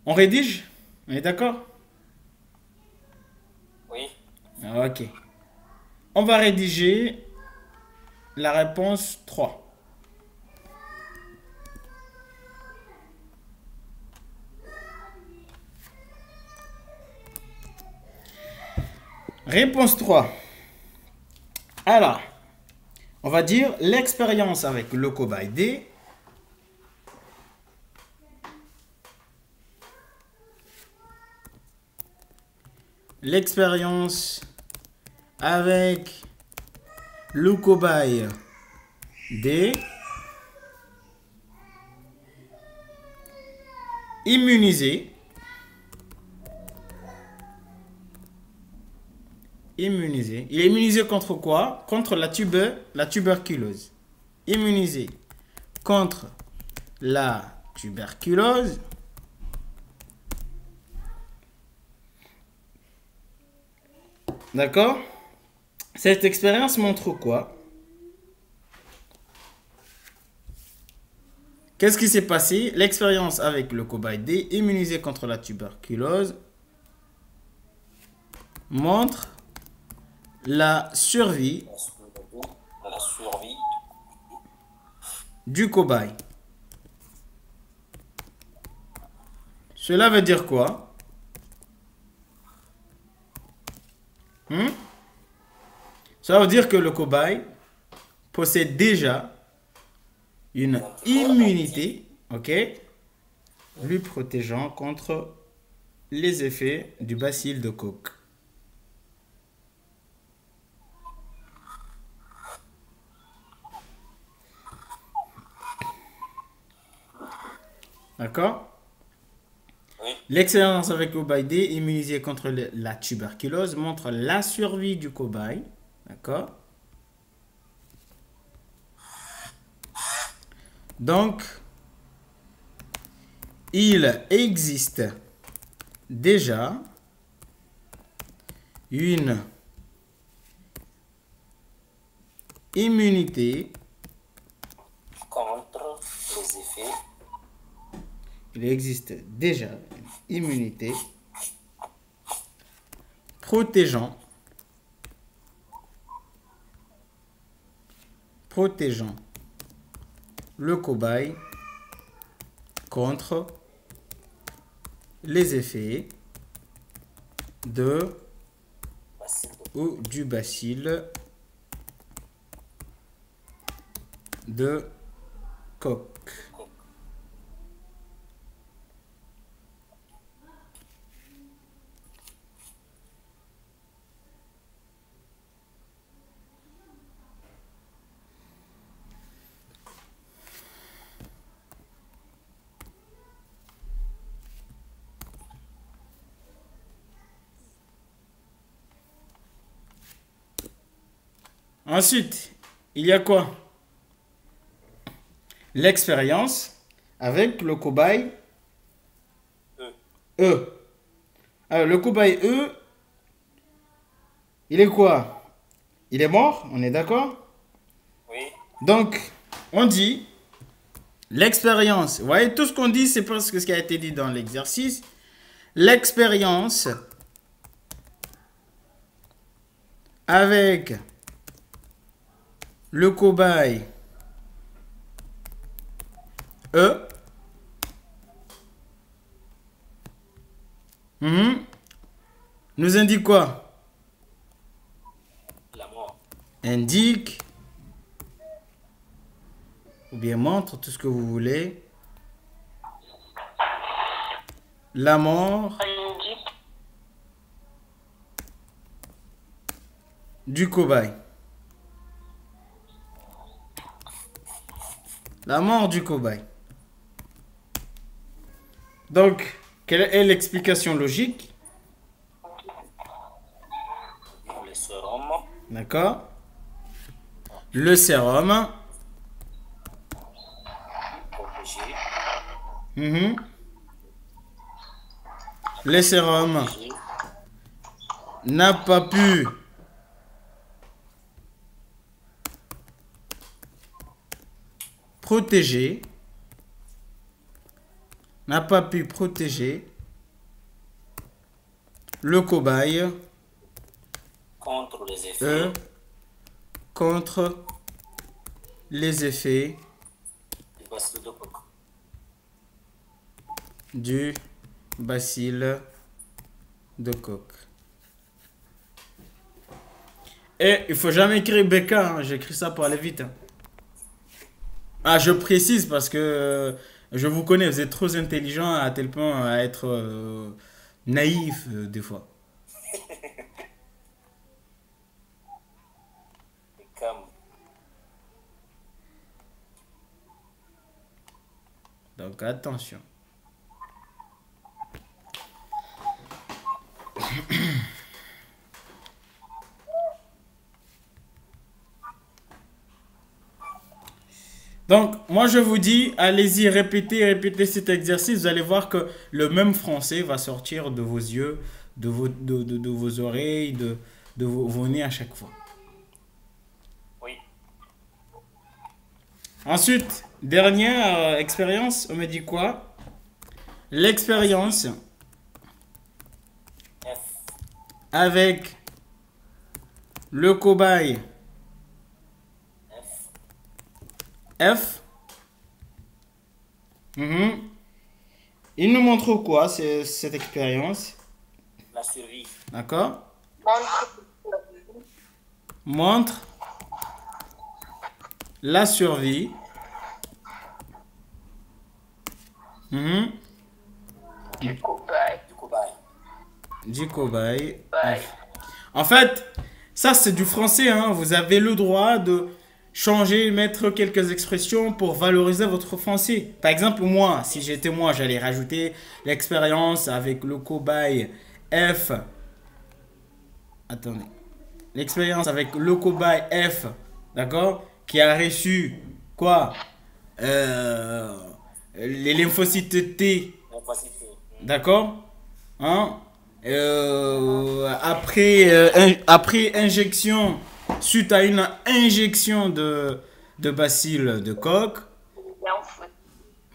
On rédige? On est d'accord? Oui. Ok. On va rédiger la réponse 3. Réponse 3. Alors, on va dire l'expérience avec le cobaye D l'expérience avec le cobaye D immunisé Immunisé. Il est immunisé contre quoi? Contre la tuberculose. Immunisé contre la tuberculose. D'accord? Cette expérience montre quoi? Qu'est-ce qui s'est passé? L'expérience avec le cobaye D immunisé contre la tuberculose montre la survie du cobaye. Cela veut dire quoi? Ça veut dire que le cobaye possède déjà une immunité, ok, lui protégeant contre les effets du bacille de Koch. D'accord? Oui. L'expérience avec le cobaye D immunisé contre la tuberculose montre la survie du cobaye. D'accord? Donc, il existe déjà une immunité contre les effets. Il existe déjà une immunité protégeant le cobaye contre les effets ou du bacille de Koch. Ensuite, il y a quoi? L'expérience avec le cobaye E. Alors, le cobaye E, il est quoi? Il est mort, on est d'accord? Oui. Donc, on dit, l'expérience, vous voyez, tout ce qu'on dit, c'est presque ce qui a été dit dans l'exercice. L'expérience avec le cobaye E nous indique quoi? La mort. Indique ou bien montre, tout ce que vous voulez, la mort du cobaye. La mort du cobaye. Donc, quelle est l'explication logique? Le sérum. D'accord? Le sérum. Protégé. Le sérum n'a pas pu protéger, le cobaye Contre les effets. contre les effets Du bacille de Koch. du bacille de Koch. Et il faut jamais écrire BK, hein. J'écris ça pour aller vite, hein. Ah, je précise parce que je vous connais, vous êtes trop intelligent à tel point à être naïf des fois. Comme Donc attention. Donc, moi, je vous dis, allez-y, répétez, répétez cet exercice. Vous allez voir que le même français va sortir de vos yeux, de vos oreilles, de vos nez à chaque fois. Oui. Ensuite, dernière expérience, on me dit quoi? L'expérience F. avec le cobaye F. F. Mhm. Il nous montre quoi, cette expérience? La survie. D'accord? Montre Montre la survie. Mhm. du cobaye. Du cobaye. Du cobaye. Bye. En fait, ça c'est du français, hein. Vous avez le droit de changer, mettre quelques expressions pour valoriser votre français. Par exemple, moi, si j'étais moi, j'allais rajouter l'expérience avec le cobaye F. Attendez. L'expérience avec le cobaye F, d'accord, qui a reçu quoi? Euh, les lymphocytes T, Lymphocyte. d'accord? Hein? Après injection, suite à une injection de bacilles de coque, Bien foot.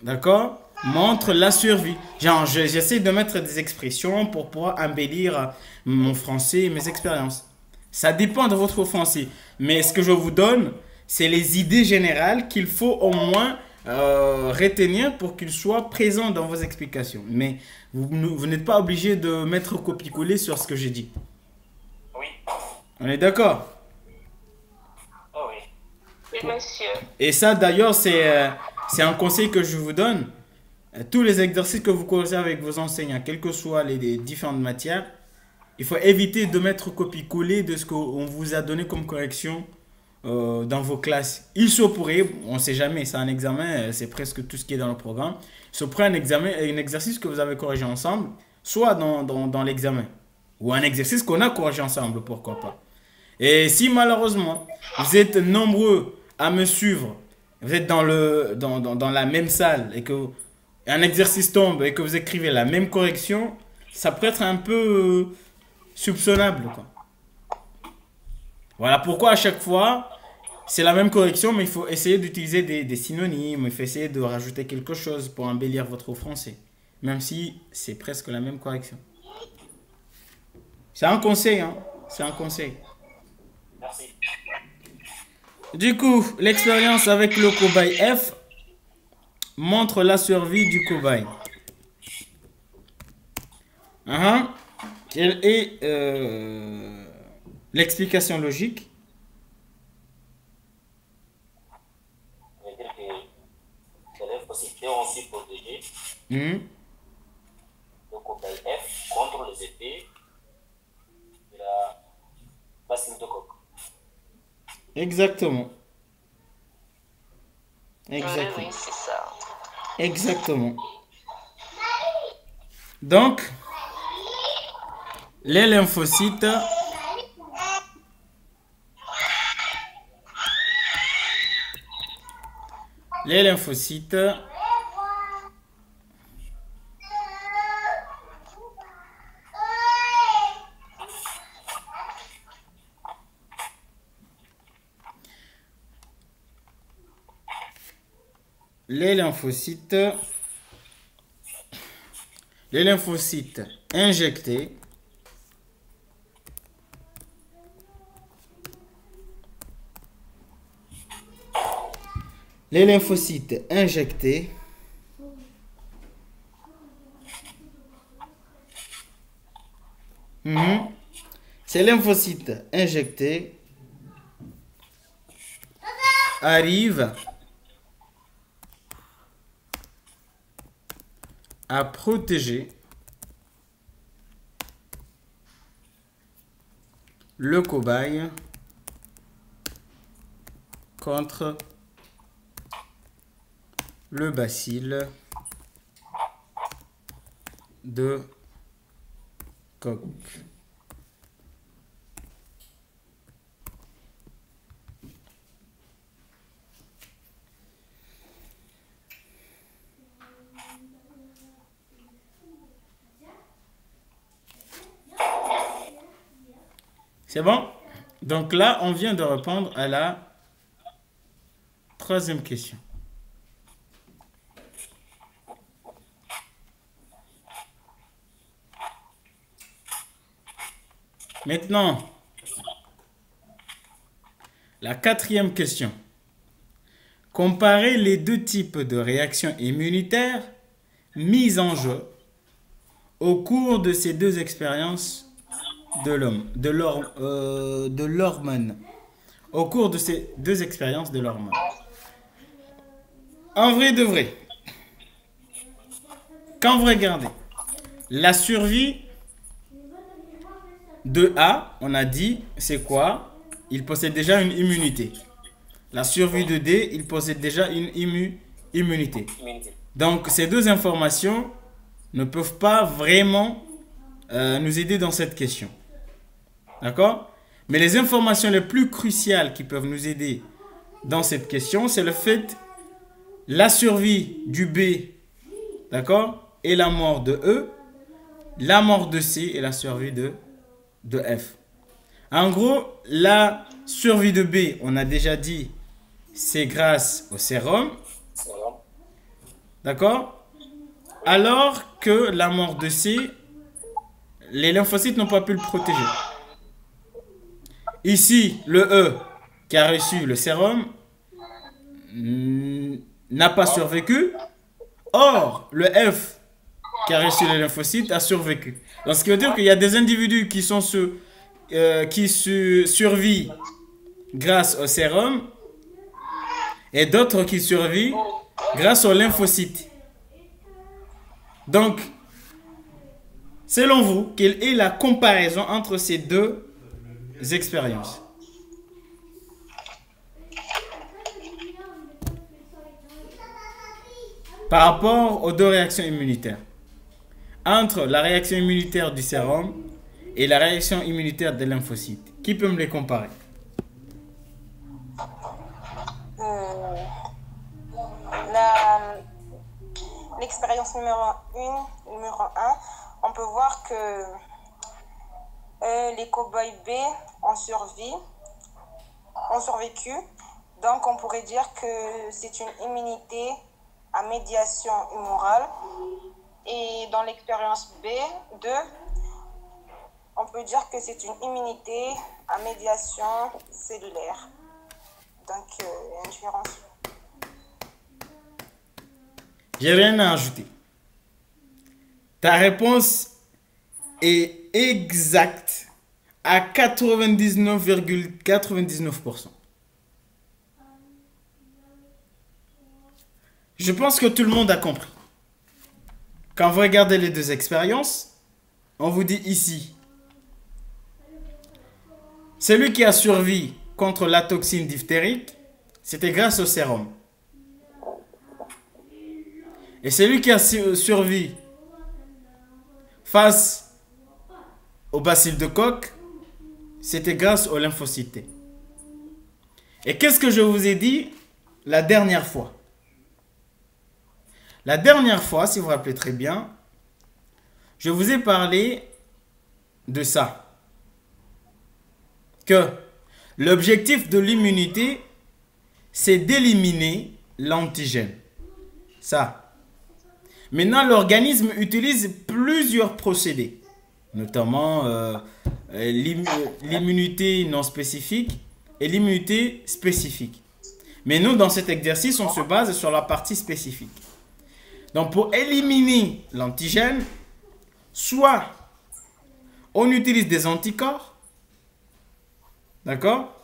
d'accord? Montre la survie. Genre, j'essaie de mettre des expressions pour pouvoir embellir mon français et mes expériences. Ça dépend de votre français. Mais ce que je vous donne, c'est les idées générales qu'il faut au moins retenir pour qu'ils soient présents dans vos explications. Mais vous n'êtes pas obligé de mettre copier-coller sur ce que j'ai dit. Oui. On est d'accord? Oh oui. Oui, monsieur. Et ça, d'ailleurs, c'est un conseil que je vous donne. Tous les exercices que vous causez avec vos enseignants, quelles que soient les différentes matières, il faut éviter de mettre copier-coller de ce qu'on vous a donné comme correction dans vos classes. Il se pourrait, on ne sait jamais, c'est un examen, c'est presque tout ce qui est dans le programme. Il se pourrait un examen, un exercice que vous avez corrigé ensemble, soit dans l'examen, ou un exercice qu'on a corrigé ensemble, pourquoi pas. Et si malheureusement, vous êtes nombreux à me suivre, vous êtes dans la même salle et que un exercice tombe et que vous écrivez la même correction, ça peut être un peu soupçonnable, quoi. Voilà pourquoi à chaque fois, c'est la même correction, mais il faut essayer d'utiliser des synonymes, il faut essayer de rajouter quelque chose pour embellir votre français, même si c'est presque la même correction. C'est un conseil, hein. C'est un conseil. Merci. Du coup, l'expérience avec le cobaye F montre la survie du cobaye. Quelle est l'explication logique? Ça veut dire que les lymphocytes ont aussi protégé Mhm. le cobaye F contre les effets de la bacille de coque. Exactement. Oui, Exactement. oui, c'est ça. Exactement. Donc, les lymphocytes les lymphocytes les lymphocytes les lymphocytes injectés les lymphocytes injectés ces lymphocytes injectés arrivent à protéger le cobaye contre le bacille de Koch. C'est bon? Donc là, on vient de répondre à la troisième question. Maintenant, la quatrième question. Comparez les deux types de réactions immunitaires mises en jeu au cours de ces deux expériences de l'hormone. Au cours de ces deux expériences de l'hormone. En vrai de vrai, quand vous regardez la survie de A, on a dit, c'est quoi? Il possède déjà une immunité. La survie de D, il possède déjà une immunité. Donc, ces deux informations ne peuvent pas vraiment nous aider dans cette question. D'accord? Mais les informations les plus cruciales qui peuvent nous aider dans cette question, c'est le fait la survie du B, d'accord? Et la mort de E, la mort de C et la survie de F. En gros, la survie de B, on a déjà dit, c'est grâce au sérum. D'accord? Alors que la mort de C, les lymphocytes n'ont pas pu le protéger. Ici, le E qui a reçu le sérum n'a pas survécu. Or, le F qui a reçu les lymphocytes a survécu. Donc, ce qui veut dire qu'il y a des individus qui survivent grâce au sérum et d'autres qui survivent grâce aux lymphocytes. Donc, selon vous, quelle est la comparaison entre ces deux expériences? Par rapport aux deux réactions immunitaires. Entre la réaction immunitaire du sérum et la réaction immunitaire des lymphocytes. Qui peut me les comparer? L'expérience numéro 1, on peut voir que les cobayes B ont survécu. Donc, on pourrait dire que c'est une immunité à médiation humorale. Et dans l'expérience B2, on peut dire que c'est une immunité à médiation cellulaire. Donc, il y a une différence. J'ai rien à ajouter. Ta réponse est exacte à 99,99%. Je pense que tout le monde a compris. Quand vous regardez les deux expériences, on vous dit ici, celui qui a survécu contre la toxine diphtérique, c'était grâce au sérum. Et celui qui a survécu face au bacille de Koch, c'était grâce aux lymphocytes T. Et qu'est-ce que je vous ai dit la dernière fois? La dernière fois, si vous vous rappelez très bien, je vous ai parlé de ça. Que l'objectif de l'immunité, c'est d'éliminer l'antigène. Ça. Maintenant, l'organisme utilise plusieurs procédés, notamment l'immunité non spécifique et l'immunité spécifique. Mais nous, dans cet exercice, on se base sur la partie spécifique. Donc, pour éliminer l'antigène, soit on utilise des anticorps, d'accord?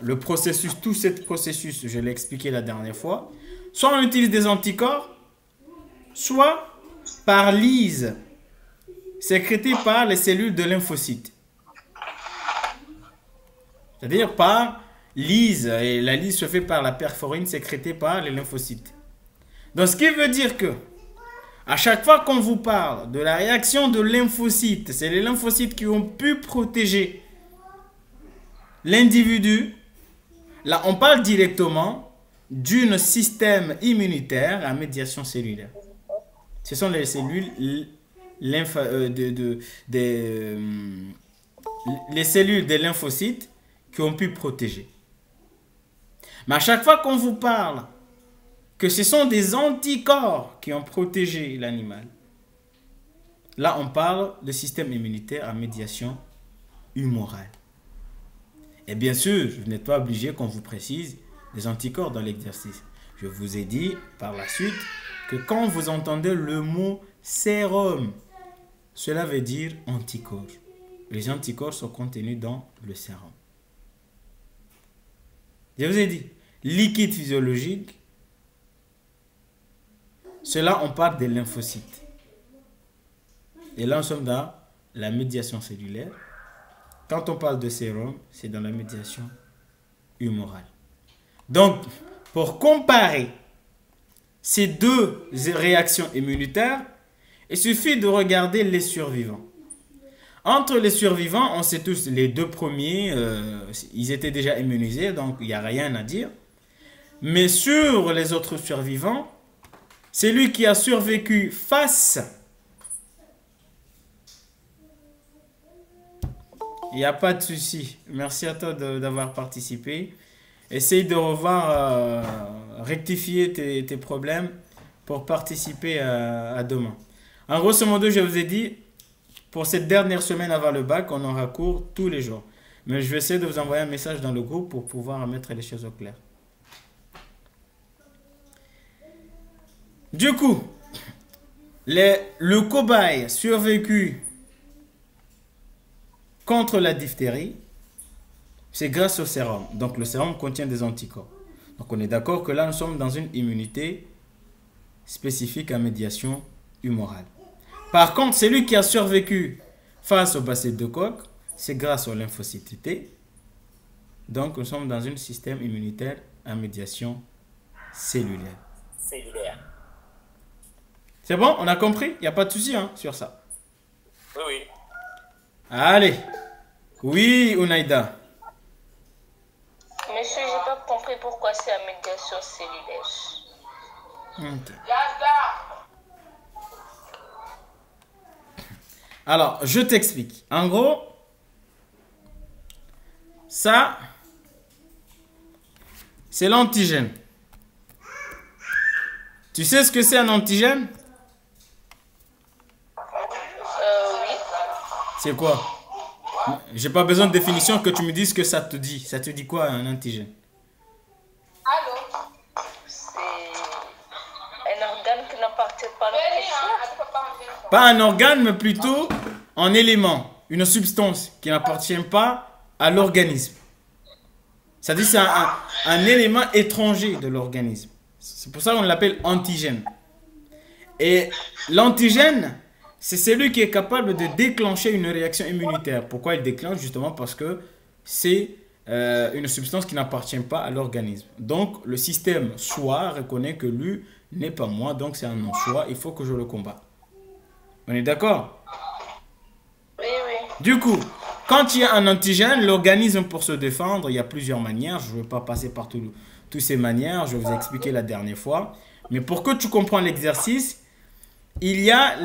Le processus, tout ce processus, je l'ai expliqué la dernière fois. Soit on utilise des anticorps, soit par lyse, sécrétée par les cellules de lymphocytes. C'est-à-dire par lyse, et la lyse se fait par la perforine sécrétée par les lymphocytes. Donc, ce qui veut dire que, à chaque fois qu'on vous parle de la réaction de lymphocytes, c'est les lymphocytes qui ont pu protéger l'individu. Là, on parle directement d'un système immunitaire à médiation cellulaire. Ce sont les cellules les cellules des lymphocytes qui ont pu protéger. Mais à chaque fois qu'on vous parle que ce sont des anticorps qui ont protégé l'animal, là on parle de système immunitaire à médiation humorale. Et bien sûr, vous n'êtes pas obligé qu'on vous précise des anticorps dans l'exercice. Je vous ai dit par la suite que quand vous entendez le mot sérum, cela veut dire anticorps. Les anticorps sont contenus dans le sérum. Je vous ai dit, liquide physiologique, cela on parle des lymphocytes. Et là nous sommes dans la médiation cellulaire. Quand on parle de sérum, c'est dans la médiation humorale. Donc, pour comparer ces deux réactions immunitaires, il suffit de regarder les survivants. Entre les survivants, on sait tous, les deux premiers, ils étaient déjà immunisés, donc il n'y a rien à dire. Mais sur les autres survivants, celui qui a survécu face... Il n'y a pas de souci. Merci à toi d'avoir participé. Essaye de revoir, rectifier tes problèmes pour participer à demain. En grosso modo, je vous ai dit, pour cette dernière semaine avant le bac, on aura cours tous les jours. Mais je vais essayer de vous envoyer un message dans le groupe pour pouvoir mettre les choses au clair. Du coup, le cobaye survécu contre la diphtérie, c'est grâce au sérum. Donc le sérum contient des anticorps. Donc on est d'accord que là nous sommes dans une immunité spécifique à médiation humorale. Par contre, celui qui a survécu face au bacille de Koch, c'est grâce aux lymphocytes T. Donc nous sommes dans un système immunitaire à médiation cellulaire. C'est bon? On a compris? Il n'y a pas de souci sur ça. Oui, oui. Allez. Oui, Unaïda. Monsieur, j'ai pas compris pourquoi c'est la médiation cellulaire. Okay. Alors, je t'explique. En gros, ça, c'est l'antigène. Tu sais ce que c'est un antigène? Oui. C'est quoi? J'ai pas besoin de définition, que tu me dises ce que ça te dit. Ça te dit quoi un antigène? Allô? C'est un organe qui n'appartient pas à notre corps. Pas un organe, mais plutôt un élément, une substance qui n'appartient pas à l'organisme. C'est-à-dire c'est un élément étranger de l'organisme. C'est pour ça qu'on l'appelle antigène. Et l'antigène, c'est celui qui est capable de déclencher une réaction immunitaire. Pourquoi il déclenche? Justement parce que c'est une substance qui n'appartient pas à l'organisme. Donc le système soi reconnaît que lui n'est pas moi, donc c'est un non-soi, il faut que je le combatte. On est d'accord? Oui, oui. Du coup, quand il y a un antigène, l'organisme pour se défendre, il y a plusieurs manières. Je ne vais pas passer par toutes ces manières, je vais vous expliquer la dernière fois. Mais pour que tu comprennes l'exercice, il y a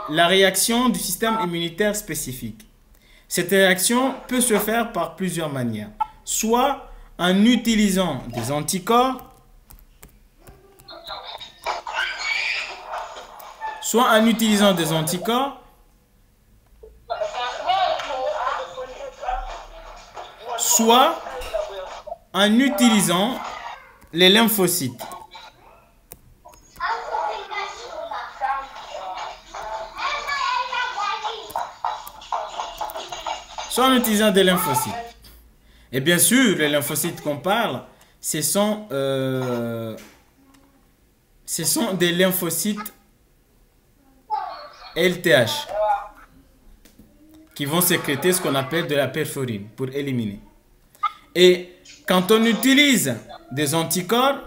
la réaction du système immunitaire spécifique. Cette réaction peut se faire par plusieurs manières. Soit en utilisant des anticorps, soit en utilisant des anticorps, soit en utilisant les lymphocytes. Soit en utilisant des lymphocytes. Et bien sûr, les lymphocytes qu'on parle, ce sont des lymphocytes LTH qui vont sécréter ce qu'on appelle de la perforine pour éliminer. Et quand on utilise des anticorps,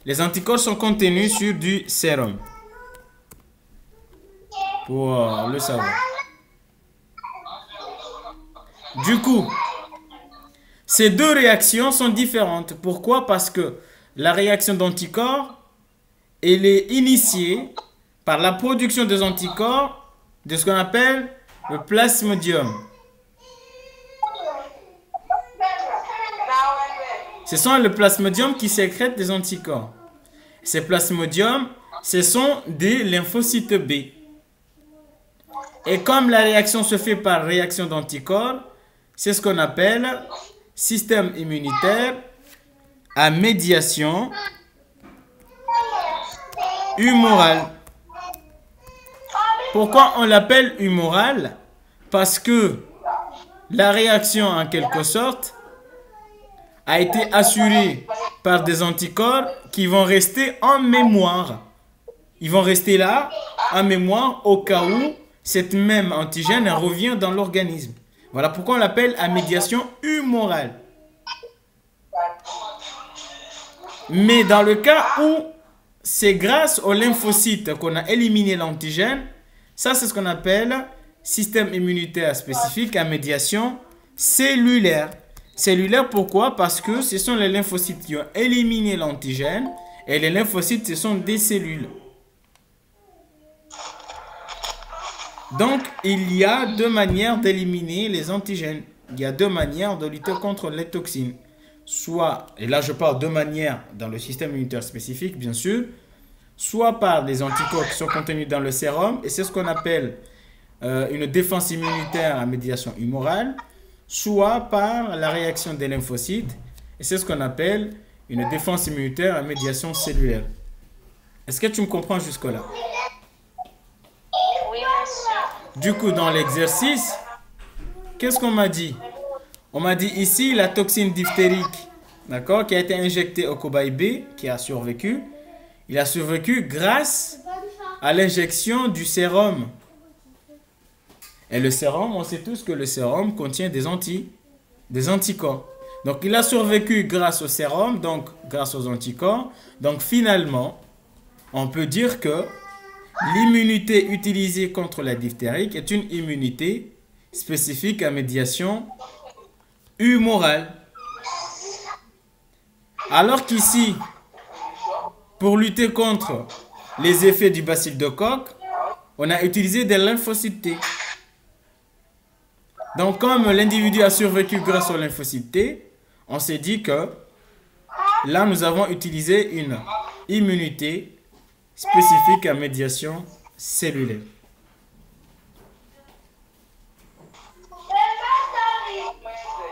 les anticorps sont contenus sur du sérum. Pour le savoir. Du coup, ces deux réactions sont différentes. Pourquoi? Parce que la réaction d'anticorps, elle est initiée par la production des anticorps de ce qu'on appelle le plasmodium. Ce sont les plasmodiums qui sécrètent des anticorps. Ces plasmodiums, ce sont des lymphocytes B. Et comme la réaction se fait par réaction d'anticorps, c'est ce qu'on appelle système immunitaire à médiation humorale. Pourquoi on l'appelle humorale? Parce que la réaction, en quelque sorte, a été assurée par des anticorps qui vont rester en mémoire. Ils vont rester là, en mémoire, au cas où cette même antigène revient dans l'organisme. Voilà pourquoi on l'appelle à médiation humorale. Mais dans le cas où c'est grâce aux lymphocytes qu'on a éliminé l'antigène, ça c'est ce qu'on appelle système immunitaire spécifique à médiation cellulaire. Cellulaire pourquoi? Parce que ce sont les lymphocytes qui ont éliminé l'antigène et les lymphocytes ce sont des cellules. Donc il y a deux manières d'éliminer les antigènes. Il y a deux manières de lutter contre les toxines. Soit, et là je parle de manières dans le système immunitaire spécifique bien sûr, soit par des anticorps qui sont contenus dans le sérum, et c'est ce qu'on appelle une défense immunitaire à médiation humorale, soit par la réaction des lymphocytes, et c'est ce qu'on appelle une défense immunitaire à médiation cellulaire. Est-ce que tu me comprends jusque-là? Oui, monsieur. Du coup, dans l'exercice, qu'est-ce qu'on m'a dit? On m'a dit ici la toxine diphtérique, d'accord, qui a été injectée au cobaye B, qui a survécu. Il a survécu grâce à l'injection du sérum. Et le sérum, on sait tous que le sérum contient des anticorps. Donc, il a survécu grâce au sérum, donc grâce aux anticorps. Donc, finalement, on peut dire que l'immunité utilisée contre la diphtérique est une immunité spécifique à médiation humorale. Alors qu'ici, pour lutter contre les effets du bacille de Koch, on a utilisé des lymphocytes T. Donc, comme l'individu a survécu grâce aux lymphocytes T, on s'est dit que là, nous avons utilisé une immunité spécifique à médiation cellulaire.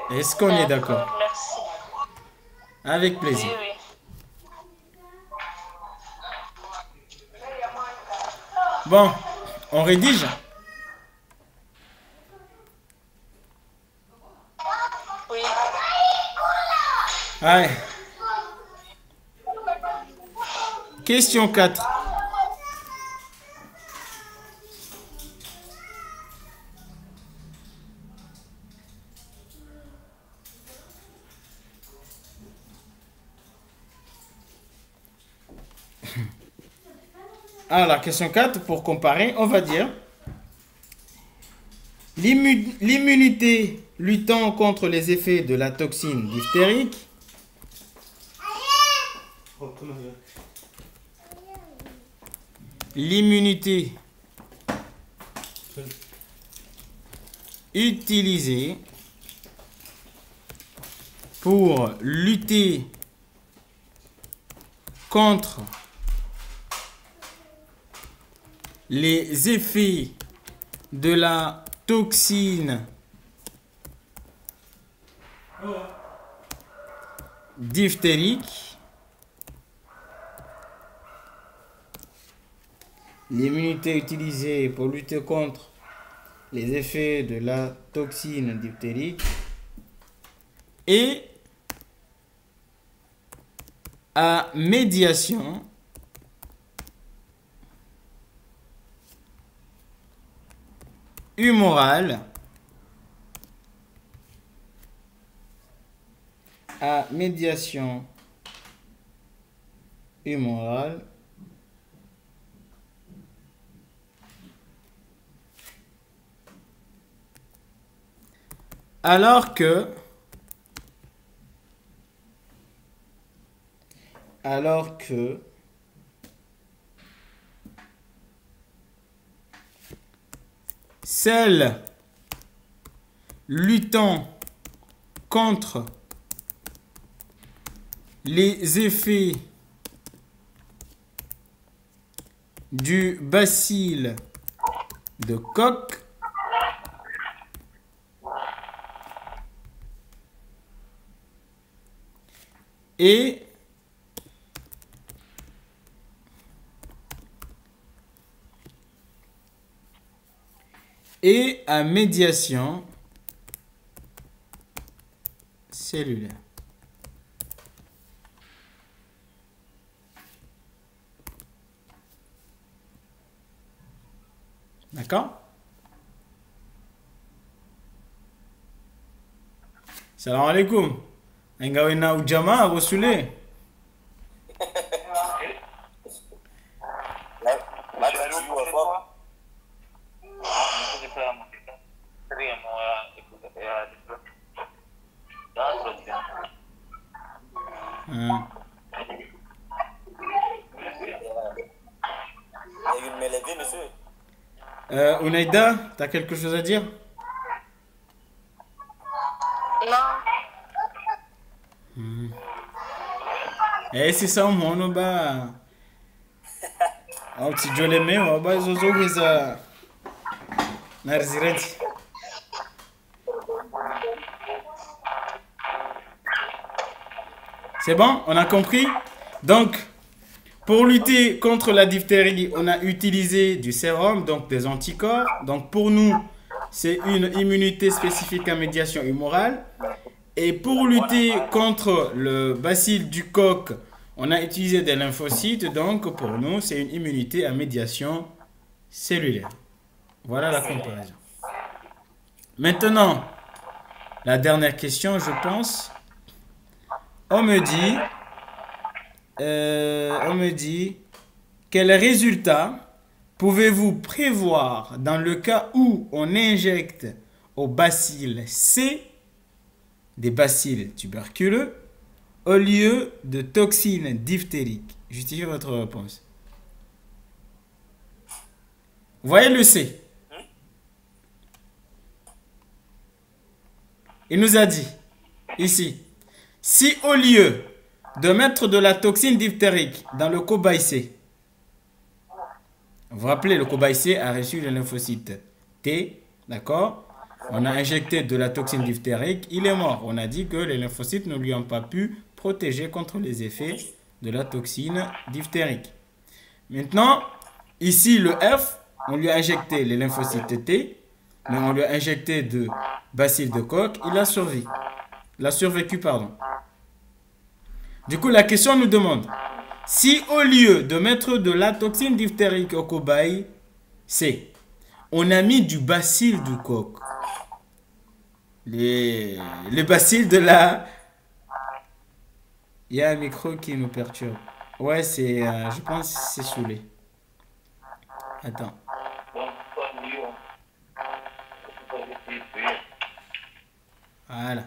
Est-ce qu'on est d'accord? Merci. Avec plaisir. Oui, oui. Bon, on rédige. Oui. Allez. Question 4. Alors, la question 4, pour comparer, on va dire l'immunité luttant contre les effets de la toxine diphtérique l'immunité utilisée pour lutter contre les effets de la toxine diphtérique, l'immunité utilisée pour lutter contre les effets de la toxine diphtérique et à médiation humorale à médiation humorale alors que celle luttant contre les effets du bacille de Koch et à médiation cellulaire. D'accord? Salam alaikum. Engawena ujama wasule. Unaïda, tu as quelque chose à dire? Non. Eh, c'est ça, mon ba. Au petit jolé, on va zozo visa. Narzirati. C'est bon, on a compris? Donc, pour lutter contre la diphtérie, on a utilisé du sérum, donc des anticorps. Donc, pour nous, c'est une immunité spécifique à médiation humorale. Et pour lutter contre le bacille du Koch, on a utilisé des lymphocytes. Donc, pour nous, c'est une immunité à médiation cellulaire. Voilà la comparaison. Maintenant, la dernière question, je pense. On me dit, quel résultat pouvez-vous prévoir dans le cas où on injecte au bacille C des bacilles tuberculeux au lieu de toxines diphtériques? Justifiez votre réponse. Vous voyez le C? Il nous a dit, ici, si au lieu de mettre de la toxine diphtérique dans le cobaye C, vous vous rappelez, le cobaye C a reçu le lymphocyte T, d'accord? On a injecté de la toxine diphtérique, il est mort. On a dit que les lymphocytes ne lui ont pas pu protéger contre les effets de la toxine diphtérique. Maintenant, ici, le F, on lui a injecté les lymphocytes T, mais on lui a injecté de bacille de Koch, il a survécu. Il a survécu, pardon. Du coup, la question nous demande, si au lieu de mettre de la toxine diphtérique au cobaye C, on a mis du bacille de Koch, les bacilles de la... Il y a un micro qui nous perturbe. Ouais, c'est... je pense que c'est saoulé. Attends. Voilà.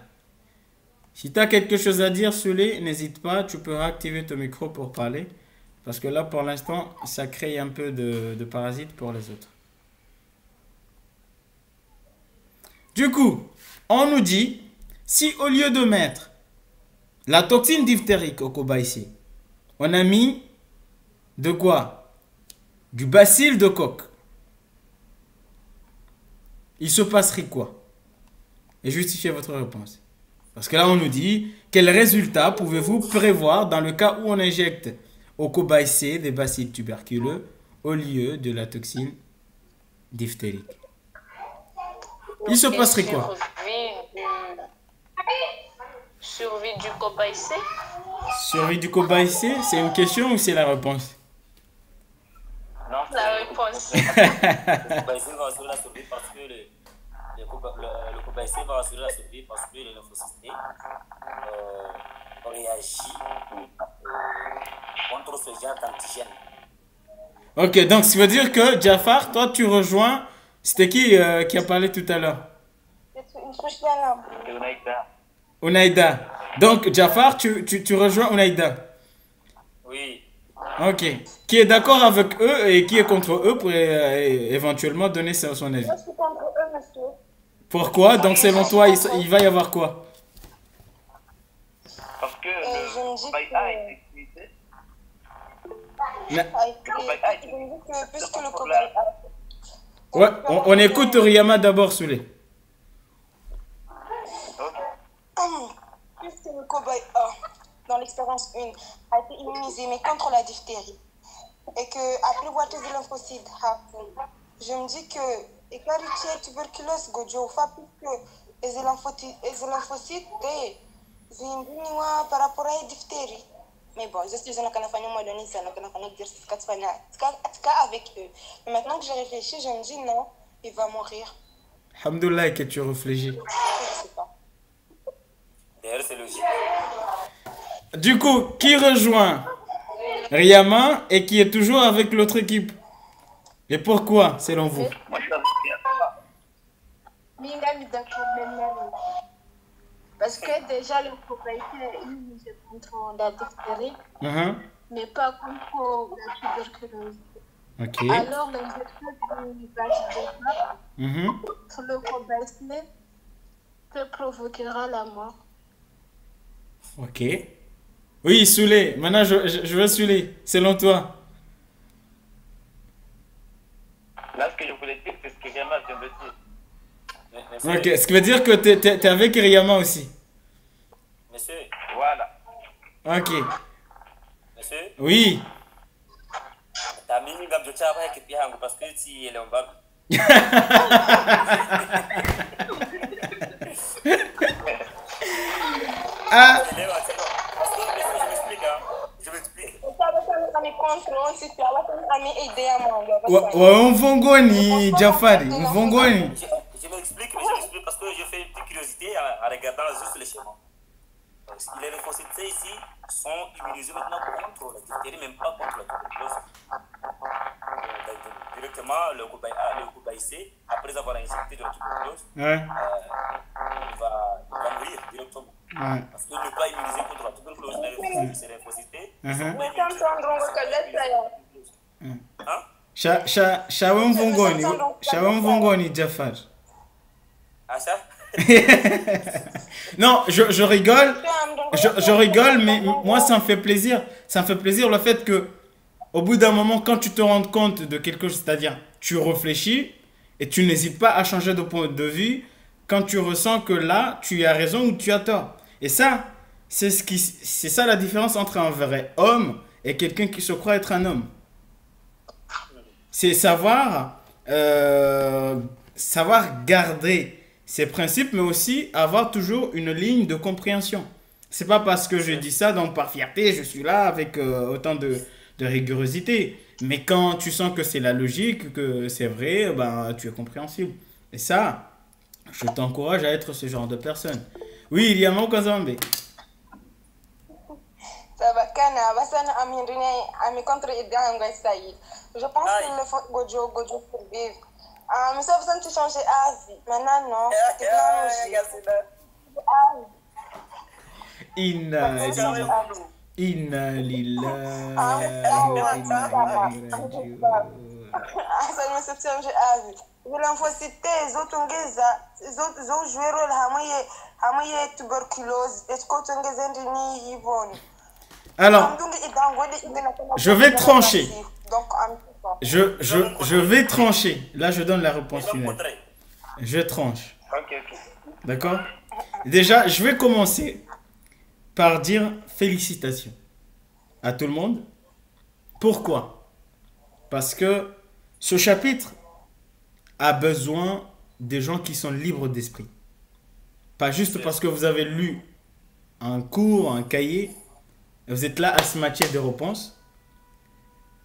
Si tu as quelque chose à dire, Soulé, n'hésite pas, tu peux réactiver ton micro pour parler. Parce que là, pour l'instant, ça crée un peu de parasites pour les autres. Du coup, on nous dit, si au lieu de mettre la toxine diphtérique au cobaye C, on a mis de quoi? Du bacille de Koch. Il se passerait quoi? Et justifiez votre réponse. Parce que là, on nous dit, quel résultat pouvez-vous prévoir dans le cas où on injecte au cobaye C des bacilles tuberculeux au lieu de la toxine diphtérique? Il se passerait quoi? Survie du cobaye C? Survie du cobaye C, c'est une question ou c'est la réponse? Non, La réponse. Le cobaye C va assurer la survie parce que le cobaye C va assurer la survie parce que les lymphocytes réagissent contre ce genre d'antigène. Ok, donc ça veut dire que Jafar, toi tu rejoins, c'était qui a parlé tout à l'heure? Unaïda. Donc Jafar, tu rejoins Unaïda? Oui. Ok. Qui est d'accord avec eux et qui est contre eux pour éventuellement donner son avis? Je suis contre eux, monsieur. Pourquoi? Donc selon toi, il va y avoir quoi? parce que Je dit Cobaye que... A est utilisé. Je me dis que puisque le cobaye A... Ouais, on écoute Riyama d'abord, Souley. Puisque le cobaye A, dans l'expérience 1, a été immunisé, mais contre la diphtérie, et qu'après avoir des lymphocytes, je me dis que et la tuberculose gojo puisque les lymphocytes par rapport à la diphtérie. Mais bon, je suis un exercice avec eux. Mais maintenant que j'ai réfléchi, je me dis non, il va mourir. Alhamdoulilah que tu réfléchis. Je sais pas. D'ailleurs, c'est logique. Du coup, qui rejoint Riyama et qui est toujours avec l'autre équipe? Et pourquoi, selon vous? Moi, je suis avec Mingali d'accord, même. Parce que déjà, le cobaye est immunisé contre la diphtérie, mais pas contre la tuberculose. Ok. Alors, l'injection du vaccin sur le cobaye peut provoquer la mort. Ok. Oui, Souley. Maintenant, je veux Souley. Selon toi. Là, ce que je voulais dire, c'est ce que Riyama vient de dire. Ok. Ce qui veut dire que t'es avec Riyama aussi. Monsieur, Voilà. Ok. monsieur, Oui. t'as mis une gamme de chapa avec Pihango parce que si elle est en bas. Ah. Parce que, monsieur, je m'explique, hein. Je m'explique. Mvongoni, Jafari. Mvongoni. Je m'explique parce que je fais une petite curiosité en regardant juste les schémas. Les lymphocytes C ici sont immunisés maintenant contre la diphtérie, même pas contre la tuberculose. Directement, le cobaye C, après avoir injecté de la tuberculose, Ouais. il va mourir directement. Ouais. Parce qu'il n'est pas immunisé contre la tuberculose, les lymphocytes T. Hein? Shawem Vongoni, Jafar. Ah ça? Non, je rigole. Je rigole, mais moi, ça me fait plaisir. Ça me fait plaisir le fait que, au bout d'un moment, quand tu te rends compte de quelque chose, c'est-à-dire, tu réfléchis et tu n'hésites pas à changer de point de vue quand tu ressens que là, tu as raison ou tu as tort. Et ça, c'est ça la différence entre un vrai homme et quelqu'un qui se croit être un homme. C'est savoir garder ses principes, mais aussi avoir toujours une ligne de compréhension. C'est pas parce que je dis ça, donc par fierté, je suis là avec autant de rigorosité. Mais quand tu sens que c'est la logique, que c'est vrai, ben, tu es compréhensible. Et ça, je t'encourage à être ce genre de personne. Oui, il y a mon Kazambe. Je pense qu'il le faut Gojo pour vivre. Mais ça besoin de changer d'avis. Maintenant, non. Inna lillahi wa inna ilaihi raji'un. Alors, je vais trancher. Je vais trancher. Là, je donne la réponse finale. Je tranche. D'accord? Déjà, je vais commencer par dire félicitations à tout le monde. Pourquoi? Parce que ce chapitre a besoin des gens qui sont libres d'esprit. Pas juste parce que vous avez lu un cours, un cahier, et vous êtes là à se matcher des réponses,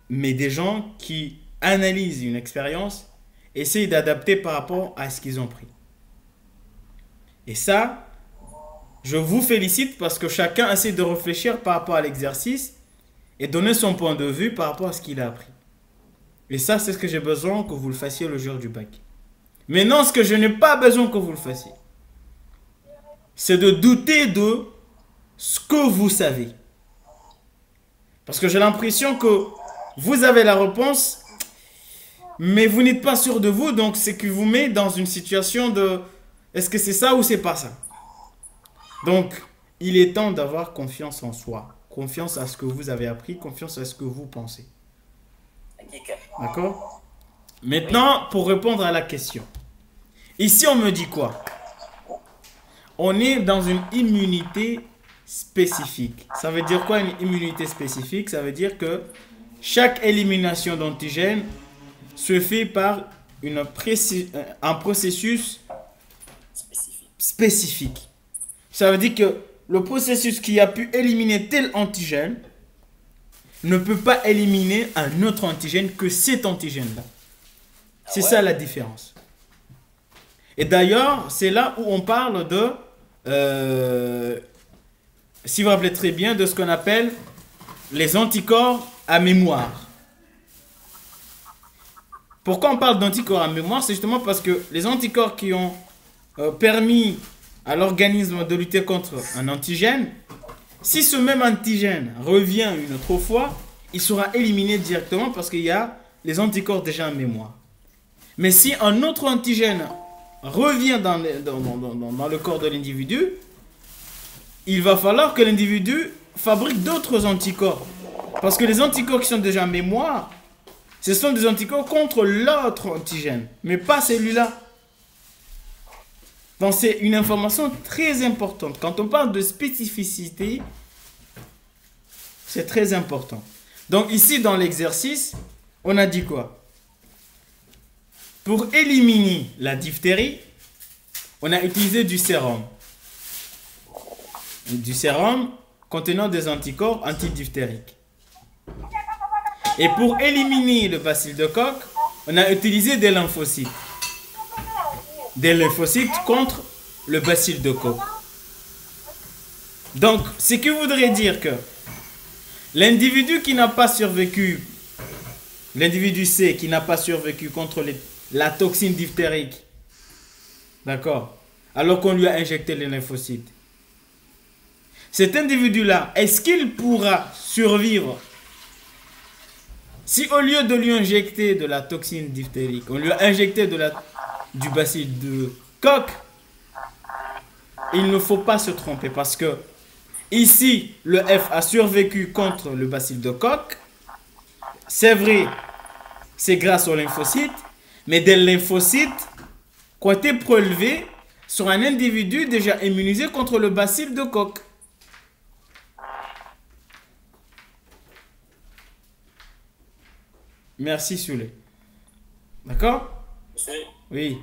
mais des gens qui analysent une expérience, essayent d'adapter par rapport à ce qu'ils ont pris. Et ça, je vous félicite parce que chacun essaie de réfléchir par rapport à l'exercice et donner son point de vue par rapport à ce qu'il a appris. Et ça, c'est ce que j'ai besoin que vous le fassiez le jour du bac. Maintenant, ce que je n'ai pas besoin que vous le fassiez, c'est de douter de ce que vous savez. Parce que j'ai l'impression que vous avez la réponse, mais vous n'êtes pas sûr de vous, donc c'est qui vous met dans une situation de est-ce que c'est ça ou c'est pas ça? Donc, il est temps d'avoir confiance en soi. confiance à ce que vous avez appris, confiance à ce que vous pensez. D'accord? Maintenant, pour répondre à la question. Ici, on me dit quoi? On est dans une immunité spécifique. Ça veut dire quoi une immunité spécifique? Ça veut dire que chaque élimination d'antigènes se fait par un processus spécifique. Ça veut dire que le processus qui a pu éliminer tel antigène ne peut pas éliminer un autre antigène que cet antigène-là. C'est ça la différence. Et d'ailleurs, c'est là où on parle de, si vous vous rappelez très bien, de ce qu'on appelle les anticorps à mémoire. Pourquoi on parle d'anticorps à mémoire? C'est justement parce que les anticorps qui ont permis à l'organisme de lutter contre un antigène, si ce même antigène revient une autre fois, il sera éliminé directement parce qu'il y a les anticorps déjà en mémoire. Mais si un autre antigène revient dans le corps de l'individu, il va falloir que l'individu fabrique d'autres anticorps. Parce que les anticorps qui sont déjà en mémoire, ce sont des anticorps contre l'autre antigène, mais pas celui-là. Donc c'est une information très importante. Quand on parle de spécificité, c'est très important. Donc ici dans l'exercice, on a dit quoi? Pour éliminer la diphtérie, on a utilisé du sérum. Du sérum contenant des anticorps antidiphtériques. Et pour éliminer le bacille de Koch, on a utilisé des lymphocytes. Des lymphocytes contre le bacille de Koch. Donc, ce qui voudrait dire que l'individu qui n'a pas survécu, l'individu C qui n'a pas survécu contre la toxine diphtérique, d'accord, alors qu'on lui a injecté les lymphocytes, cet individu-là, est-ce qu'il pourra survivre si au lieu de lui injecter de la toxine diphtérique, on lui a injecté du bacille de Koch? Il ne faut pas se tromper parce que ici, le F a survécu contre le bacille de Koch. C'est vrai, c'est grâce aux lymphocytes, mais des lymphocytes qui ont été prélevés sur un individu déjà immunisé contre le bacille de Koch. Merci, Souley. D'accord? Monsieur? Oui.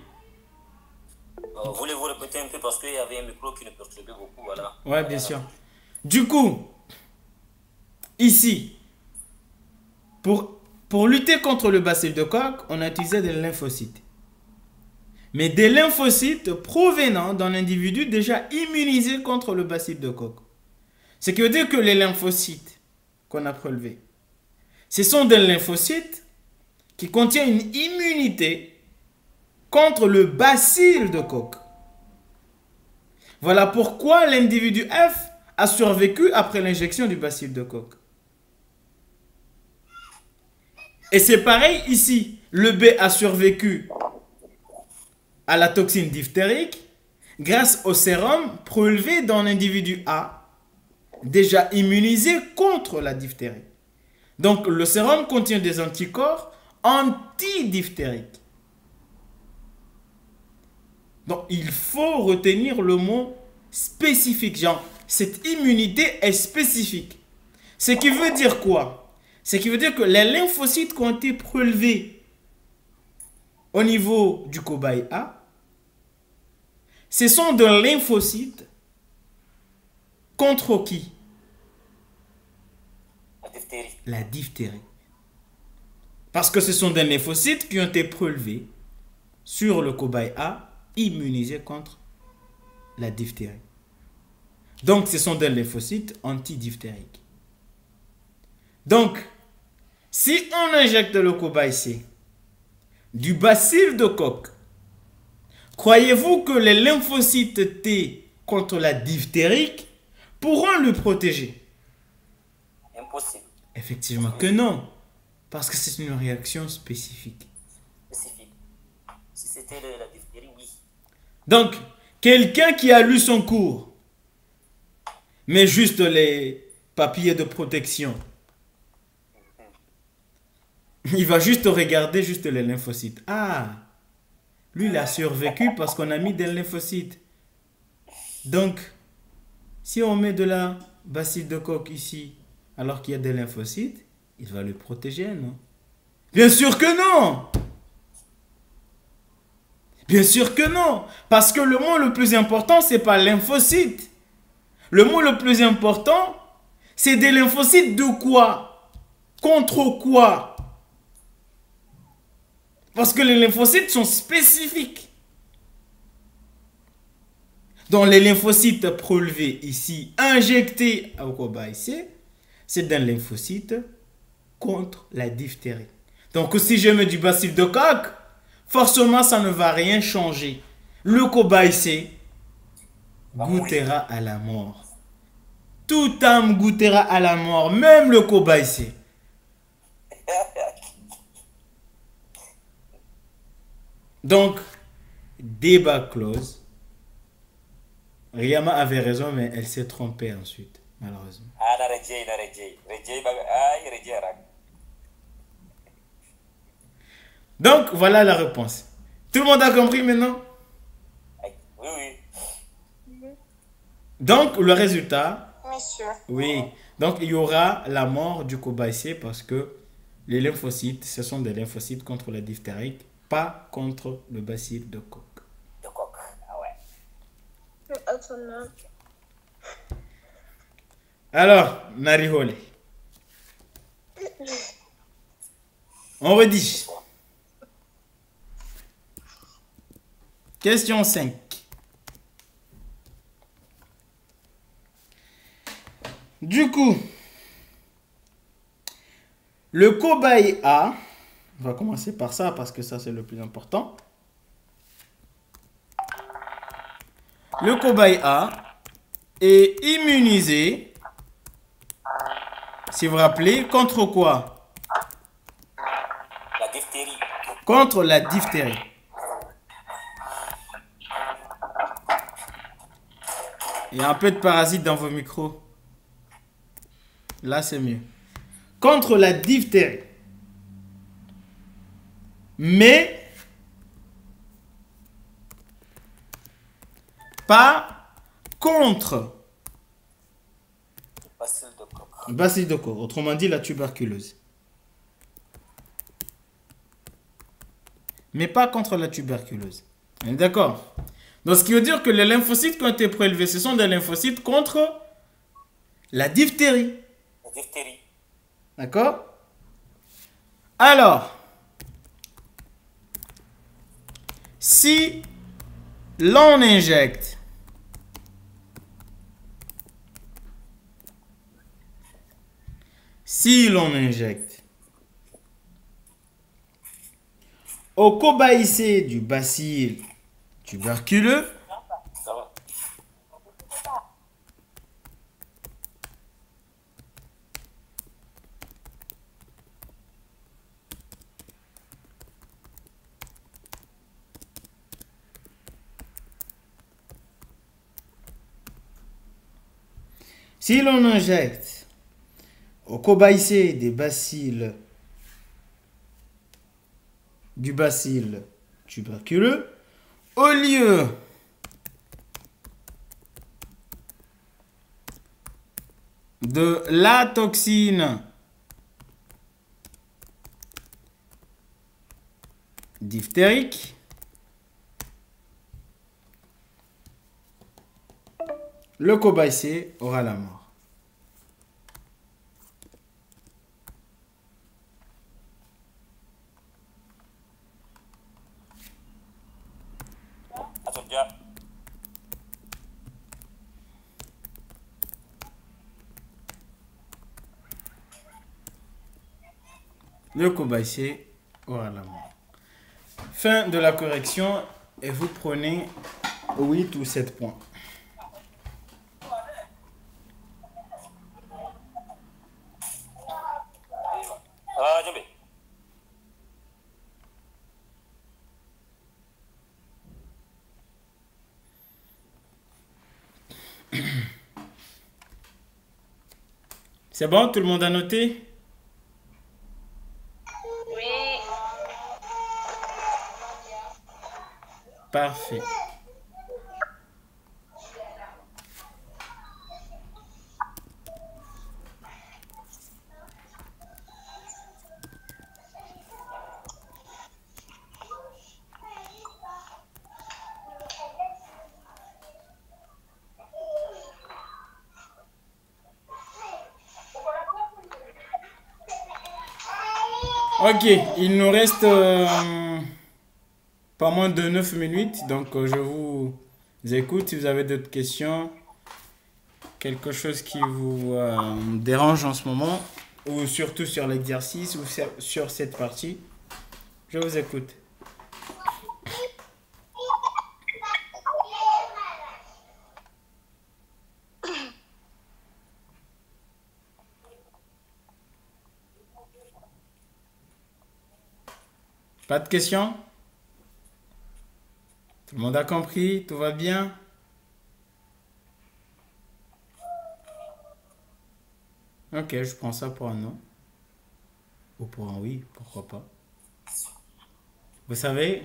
Voulez-vous répéter un peu parce qu'il y avait un micro qui nous perturbait beaucoup, voilà. Ouais, bien sûr. Du coup, ici, pour lutter contre le bacille de Koch, on a utilisé des lymphocytes. Mais des lymphocytes provenant d'un individu déjà immunisé contre le bacille de Koch. Ce qui veut dire que les lymphocytes qu'on a prélevés, ce sont des lymphocytes qui contiennent une immunité contre le bacille de Koch. Voilà pourquoi l'individu F a survécu après l'injection du bacille de Koch. Et c'est pareil ici. Le B a survécu à la toxine diphtérique grâce au sérum prélevé dans l'individu A, déjà immunisé contre la diphtérie. Donc le sérum contient des anticorps antidiphtériques. Donc il faut retenir le mot spécifique. Genre, cette immunité est spécifique. Ce qui veut dire quoi? Ce qui veut dire que les lymphocytes qui ont été prélevés au niveau du cobaye A, ce sont des lymphocytes contre qui? La diphtérie. Parce que ce sont des lymphocytes qui ont été prélevés sur le cobaye A, immunisés contre la diphtérie. Donc, ce sont des lymphocytes antidiphtériques. Donc, si on injecte le cobaye C du bacille de Koch, croyez-vous que les lymphocytes T contre la diphtérie pourront le protéger? Impossible. Effectivement que non. Parce que c'est une réaction spécifique. Spécifique. Si c'était la diphtérie, oui. Donc, quelqu'un qui a lu son cours, mais juste papier de protection. Il va juste regarder juste les lymphocytes. Ah, lui, il a survécu parce qu'on a mis des lymphocytes. Donc, si on met de la bacille de Koch ici, alors qu'il y a des lymphocytes, il va le protéger, non? Bien sûr que non! Bien sûr que non! Parce que le mot le plus important, c'est pas lymphocyte. Le mot le plus important, c'est des lymphocytes de quoi? Contre quoi? Parce que les lymphocytes sont spécifiques. Donc les lymphocytes prélevés ici, injectés au cobaye ici, c'est des lymphocytes contre la diphtérie. Donc si je mets du bacille de Koch, forcément ça ne va rien changer. Le cobaye ici goûtera à la mort. Toute âme goûtera à la mort, même le cobaye ici. Donc, débat close. Riyama avait raison, mais elle s'est trompée ensuite, malheureusement. Donc, voilà la réponse. Tout le monde a compris maintenant? Oui, oui. Donc, le résultat... Monsieur. Oui. Donc, il y aura la mort du cobaye C parce que les lymphocytes, ce sont des lymphocytes contre la diphtérie, pas contre le bacille de Koch. De Koch, ah ouais. Alors, Narihole. On redit. Question 5. Du coup, le cobaye A, on va commencer par ça parce que ça c'est le plus important. Le cobaye A est immunisé, si vous vous rappelez, contre quoi? La diphtérie. Contre la diphtérie. Il y a un peu de parasites dans vos micros. Là, c'est mieux. Contre la diphtérie. Mais pas contre bacille de Koch. Autrement dit, la tuberculose. Mais pas contre la tuberculose. On est d'accord? Donc, ce qui veut dire que les lymphocytes qui ont été prélevés, ce sont des lymphocytes contre la diphtérie. La diphtérie. D'accord? Alors, si l'on injecte au cobaye C du bacille tuberculeux, Ça va. si l'on injecte au cobaye C du bacille tuberculeux, au lieu de la toxine diphtérique, le cobaye C aura la mort. Attends, Le cobaye C aura la mort. Fin de la correction et vous prenez 8 ou 7 points. Jambe. C'est bon, tout le monde a noté? Oui. Parfait. Ok, il nous reste pas moins de 9 minutes, donc je vous écoute si vous avez d'autres questions, quelque chose qui vous dérange en ce moment, ou surtout sur l'exercice ou sur cette partie. Je vous écoute. Pas de questions? Tout le monde a compris? Tout va bien? Ok, je prends ça pour un non. Ou pour un oui, pourquoi pas. Vous savez,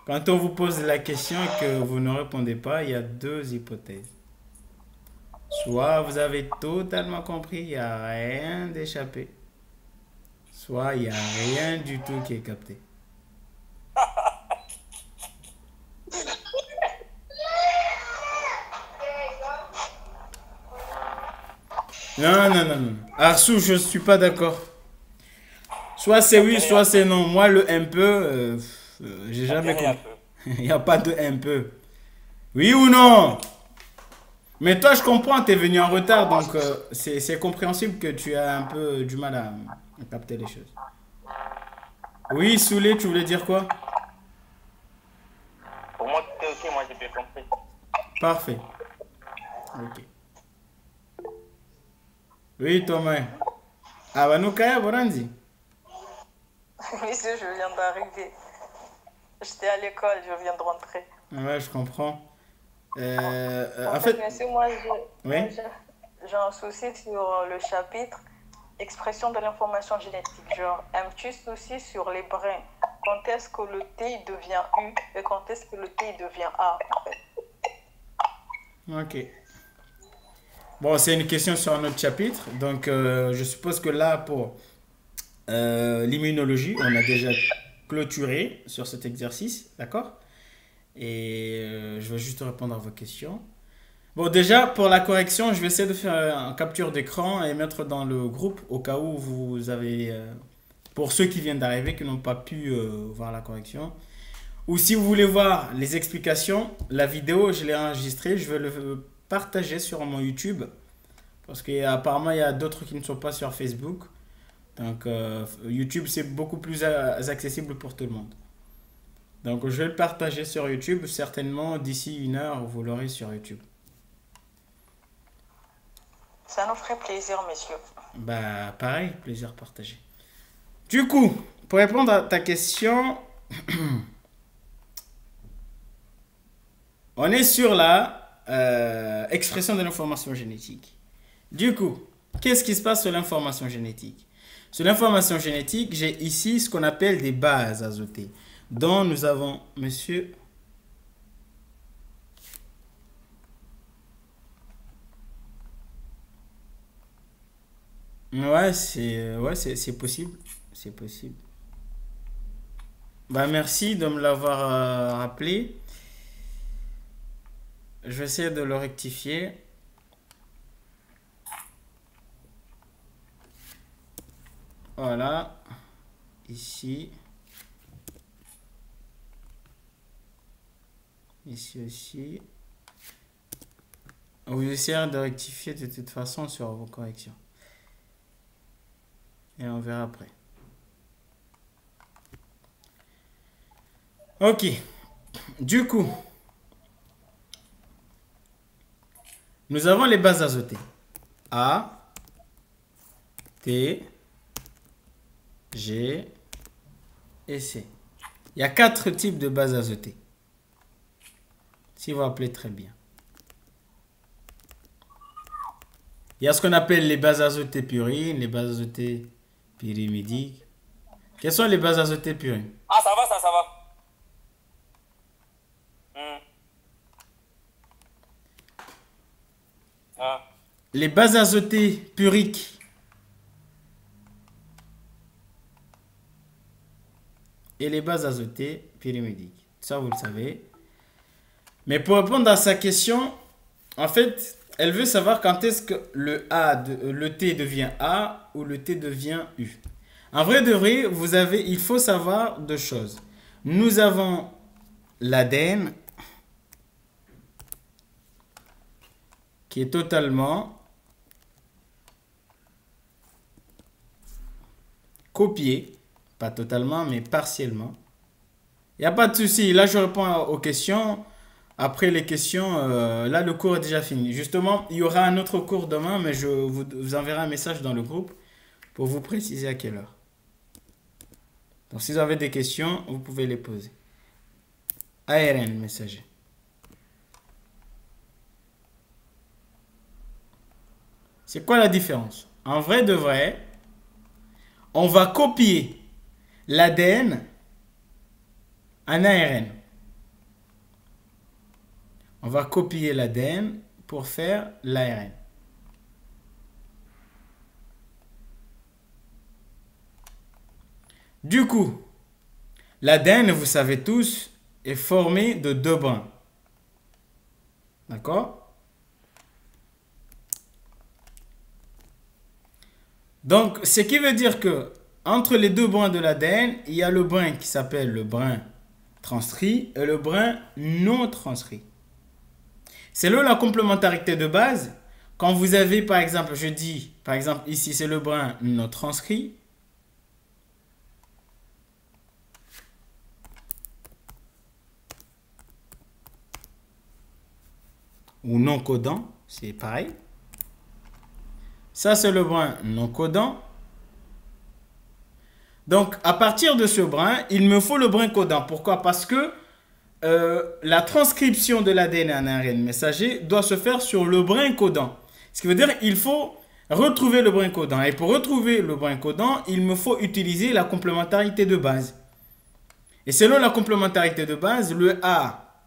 quand on vous pose la question et que vous ne répondez pas, il y a deux hypothèses. Soit vous avez totalement compris, il n'y a rien d'échappé. Soit il n'y a rien du tout qui est capté. Non. Arsou, je ne suis pas d'accord. Soit c'est oui, soit c'est non. Moi, le un peu, j'ai jamais compris. Il n'y a pas de un peu. Oui ou non? Mais toi, je comprends, tu es venu en retard, donc c'est compréhensible que tu as un peu du mal à capter les choses. Oui, Soulé, tu voulais dire quoi? Pour moi, tout est ok, moi j'ai bien compris. Parfait. Ok. Oui, Thomas. Ah, bah nous, Kaya, Boranzi. Monsieur, je viens d'arriver. J'étais à l'école, je viens de rentrer. Ouais, je comprends. En fait, monsieur, moi, oui? j'ai un souci sur le chapitre expression de l'information génétique. Genre, un petit souci sur les brins. Quand est-ce que le T devient U et quand est-ce que le T devient A, en fait. Ok. Bon, c'est une question sur un autre chapitre. Donc, je suppose que là, pour l'immunologie, on a déjà clôturé sur cet exercice. D'accord? Et je vais juste répondre à vos questions. Bon, déjà, pour la correction, je vais essayer de faire une capture d'écran et mettre dans le groupe au cas où vous avez... pour ceux qui viennent d'arriver, qui n'ont pas pu voir la correction. Ou si vous voulez voir les explications, la vidéo, je l'ai enregistrée. Je vais le partager sur mon YouTube. Parce qu'apparemment, il y a d'autres qui ne sont pas sur Facebook. Donc, YouTube, c'est beaucoup plus accessible pour tout le monde. Donc, je vais le partager sur YouTube. Certainement, d'ici 1 heure, vous l'aurez sur YouTube. Ça nous ferait plaisir, messieurs. Bah, pareil, plaisir partagé. Du coup, pour répondre à ta question, on est sur la expression de l'information génétique. Du coup, qu'est-ce qui se passe sur l'information génétique? Sur l'information génétique, j'ai ici ce qu'on appelle des bases azotées, dont nous avons, monsieur... Ouais, c'est possible. C'est possible. Bah, merci de me l'avoir rappelé. Je vais essayer de le rectifier. Voilà. Ici. Ici aussi. Vous essayerez de rectifier de toute façon sur vos corrections. Et on verra après. Ok. Du coup, nous avons les bases azotées. A, T, G et C. Il y a 4 types de bases azotées. Si vous vous rappelez très bien. Il y a ce qu'on appelle les bases azotées purines, les bases azotées pyrimidiques. Quelles sont les bases azotées purines? Ah, ça va, ça va. Ah. Les bases azotées puriques. Et les bases azotées pyrimidiques. Ça, vous le savez. Mais pour répondre à sa question, en fait, elle veut savoir quand est-ce que le T devient A ou le T devient U. En vrai de vrai, il faut savoir deux choses. Nous avons l'ADN qui est totalement copié. Pas totalement, mais partiellement. Il n'y a pas de souci. Là, je réponds aux questions. Après les questions, là, le cours est déjà fini. Justement, il y aura un autre cours demain, mais je vous enverrai un message dans le groupe pour vous préciser à quelle heure. Donc, si vous avez des questions, vous pouvez les poser. ARN, messager. C'est quoi la différence? En vrai de vrai, on va copier l'ADN en ARN. On va copier l'ADN pour faire l'ARN. Du coup, l'ADN, vous savez tous, est formé de deux brins. D'accord? Donc, ce qui veut dire que entre les deux brins de l'ADN, il y a le brin qui s'appelle le brin transcrit et le brin non transcrit. C'est là la complémentarité de base. Quand vous avez, par exemple, je dis, par exemple, ici, c'est le brin non transcrit. Ou non codant, c'est pareil. Ça, c'est le brin non codant. Donc, à partir de ce brin, il me faut le brin codant. Pourquoi? Parce que la transcription de l'ADN en ARN messager doit se faire sur le brin codant. Ce qui veut dire qu'il faut retrouver le brin codant. Et pour retrouver le brin codant, il me faut utiliser la complémentarité de base. Et selon la complémentarité de base, le A,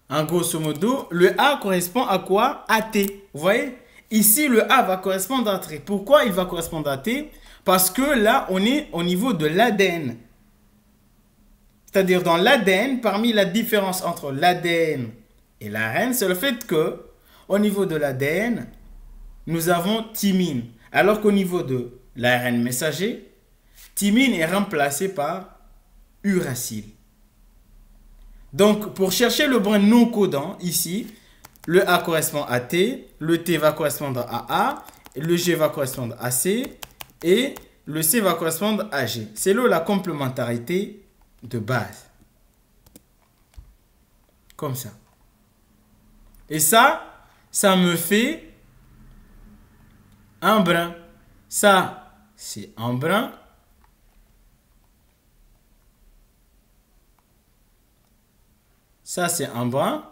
en grosso modo, le A correspond à quoi? À T. Vous voyez? Ici, le A va correspondre à T. Pourquoi il va correspondre à T? Parce que là, on est au niveau de l'ADN. C'est-à-dire dans l'ADN, parmi la différence entre l'ADN et l'ARN, c'est le fait que au niveau de l'ADN, nous avons thymine. Alors qu'au niveau de l'ARN messager, thymine est remplacé par uracile. Donc, pour chercher le brin non codant, ici, le A correspond à T, le T va correspondre à A, le G va correspondre à C et le C va correspondre à G. C'est là la complémentarité de base. Comme ça. Et ça me fait un brin. Ça, c'est un brin. Ça, c'est un brin.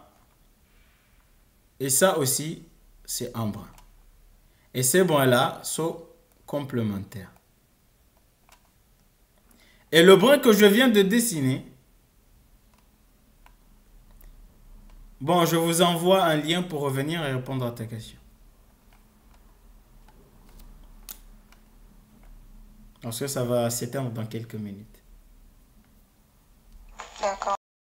Et ça aussi, c'est un brin. Et ces brins-là sont complémentaires. Et le brin que je viens de dessiner, bon, je vous envoie un lien pour revenir et répondre à ta question. Parce que ça va s'éteindre dans quelques minutes. D'accord.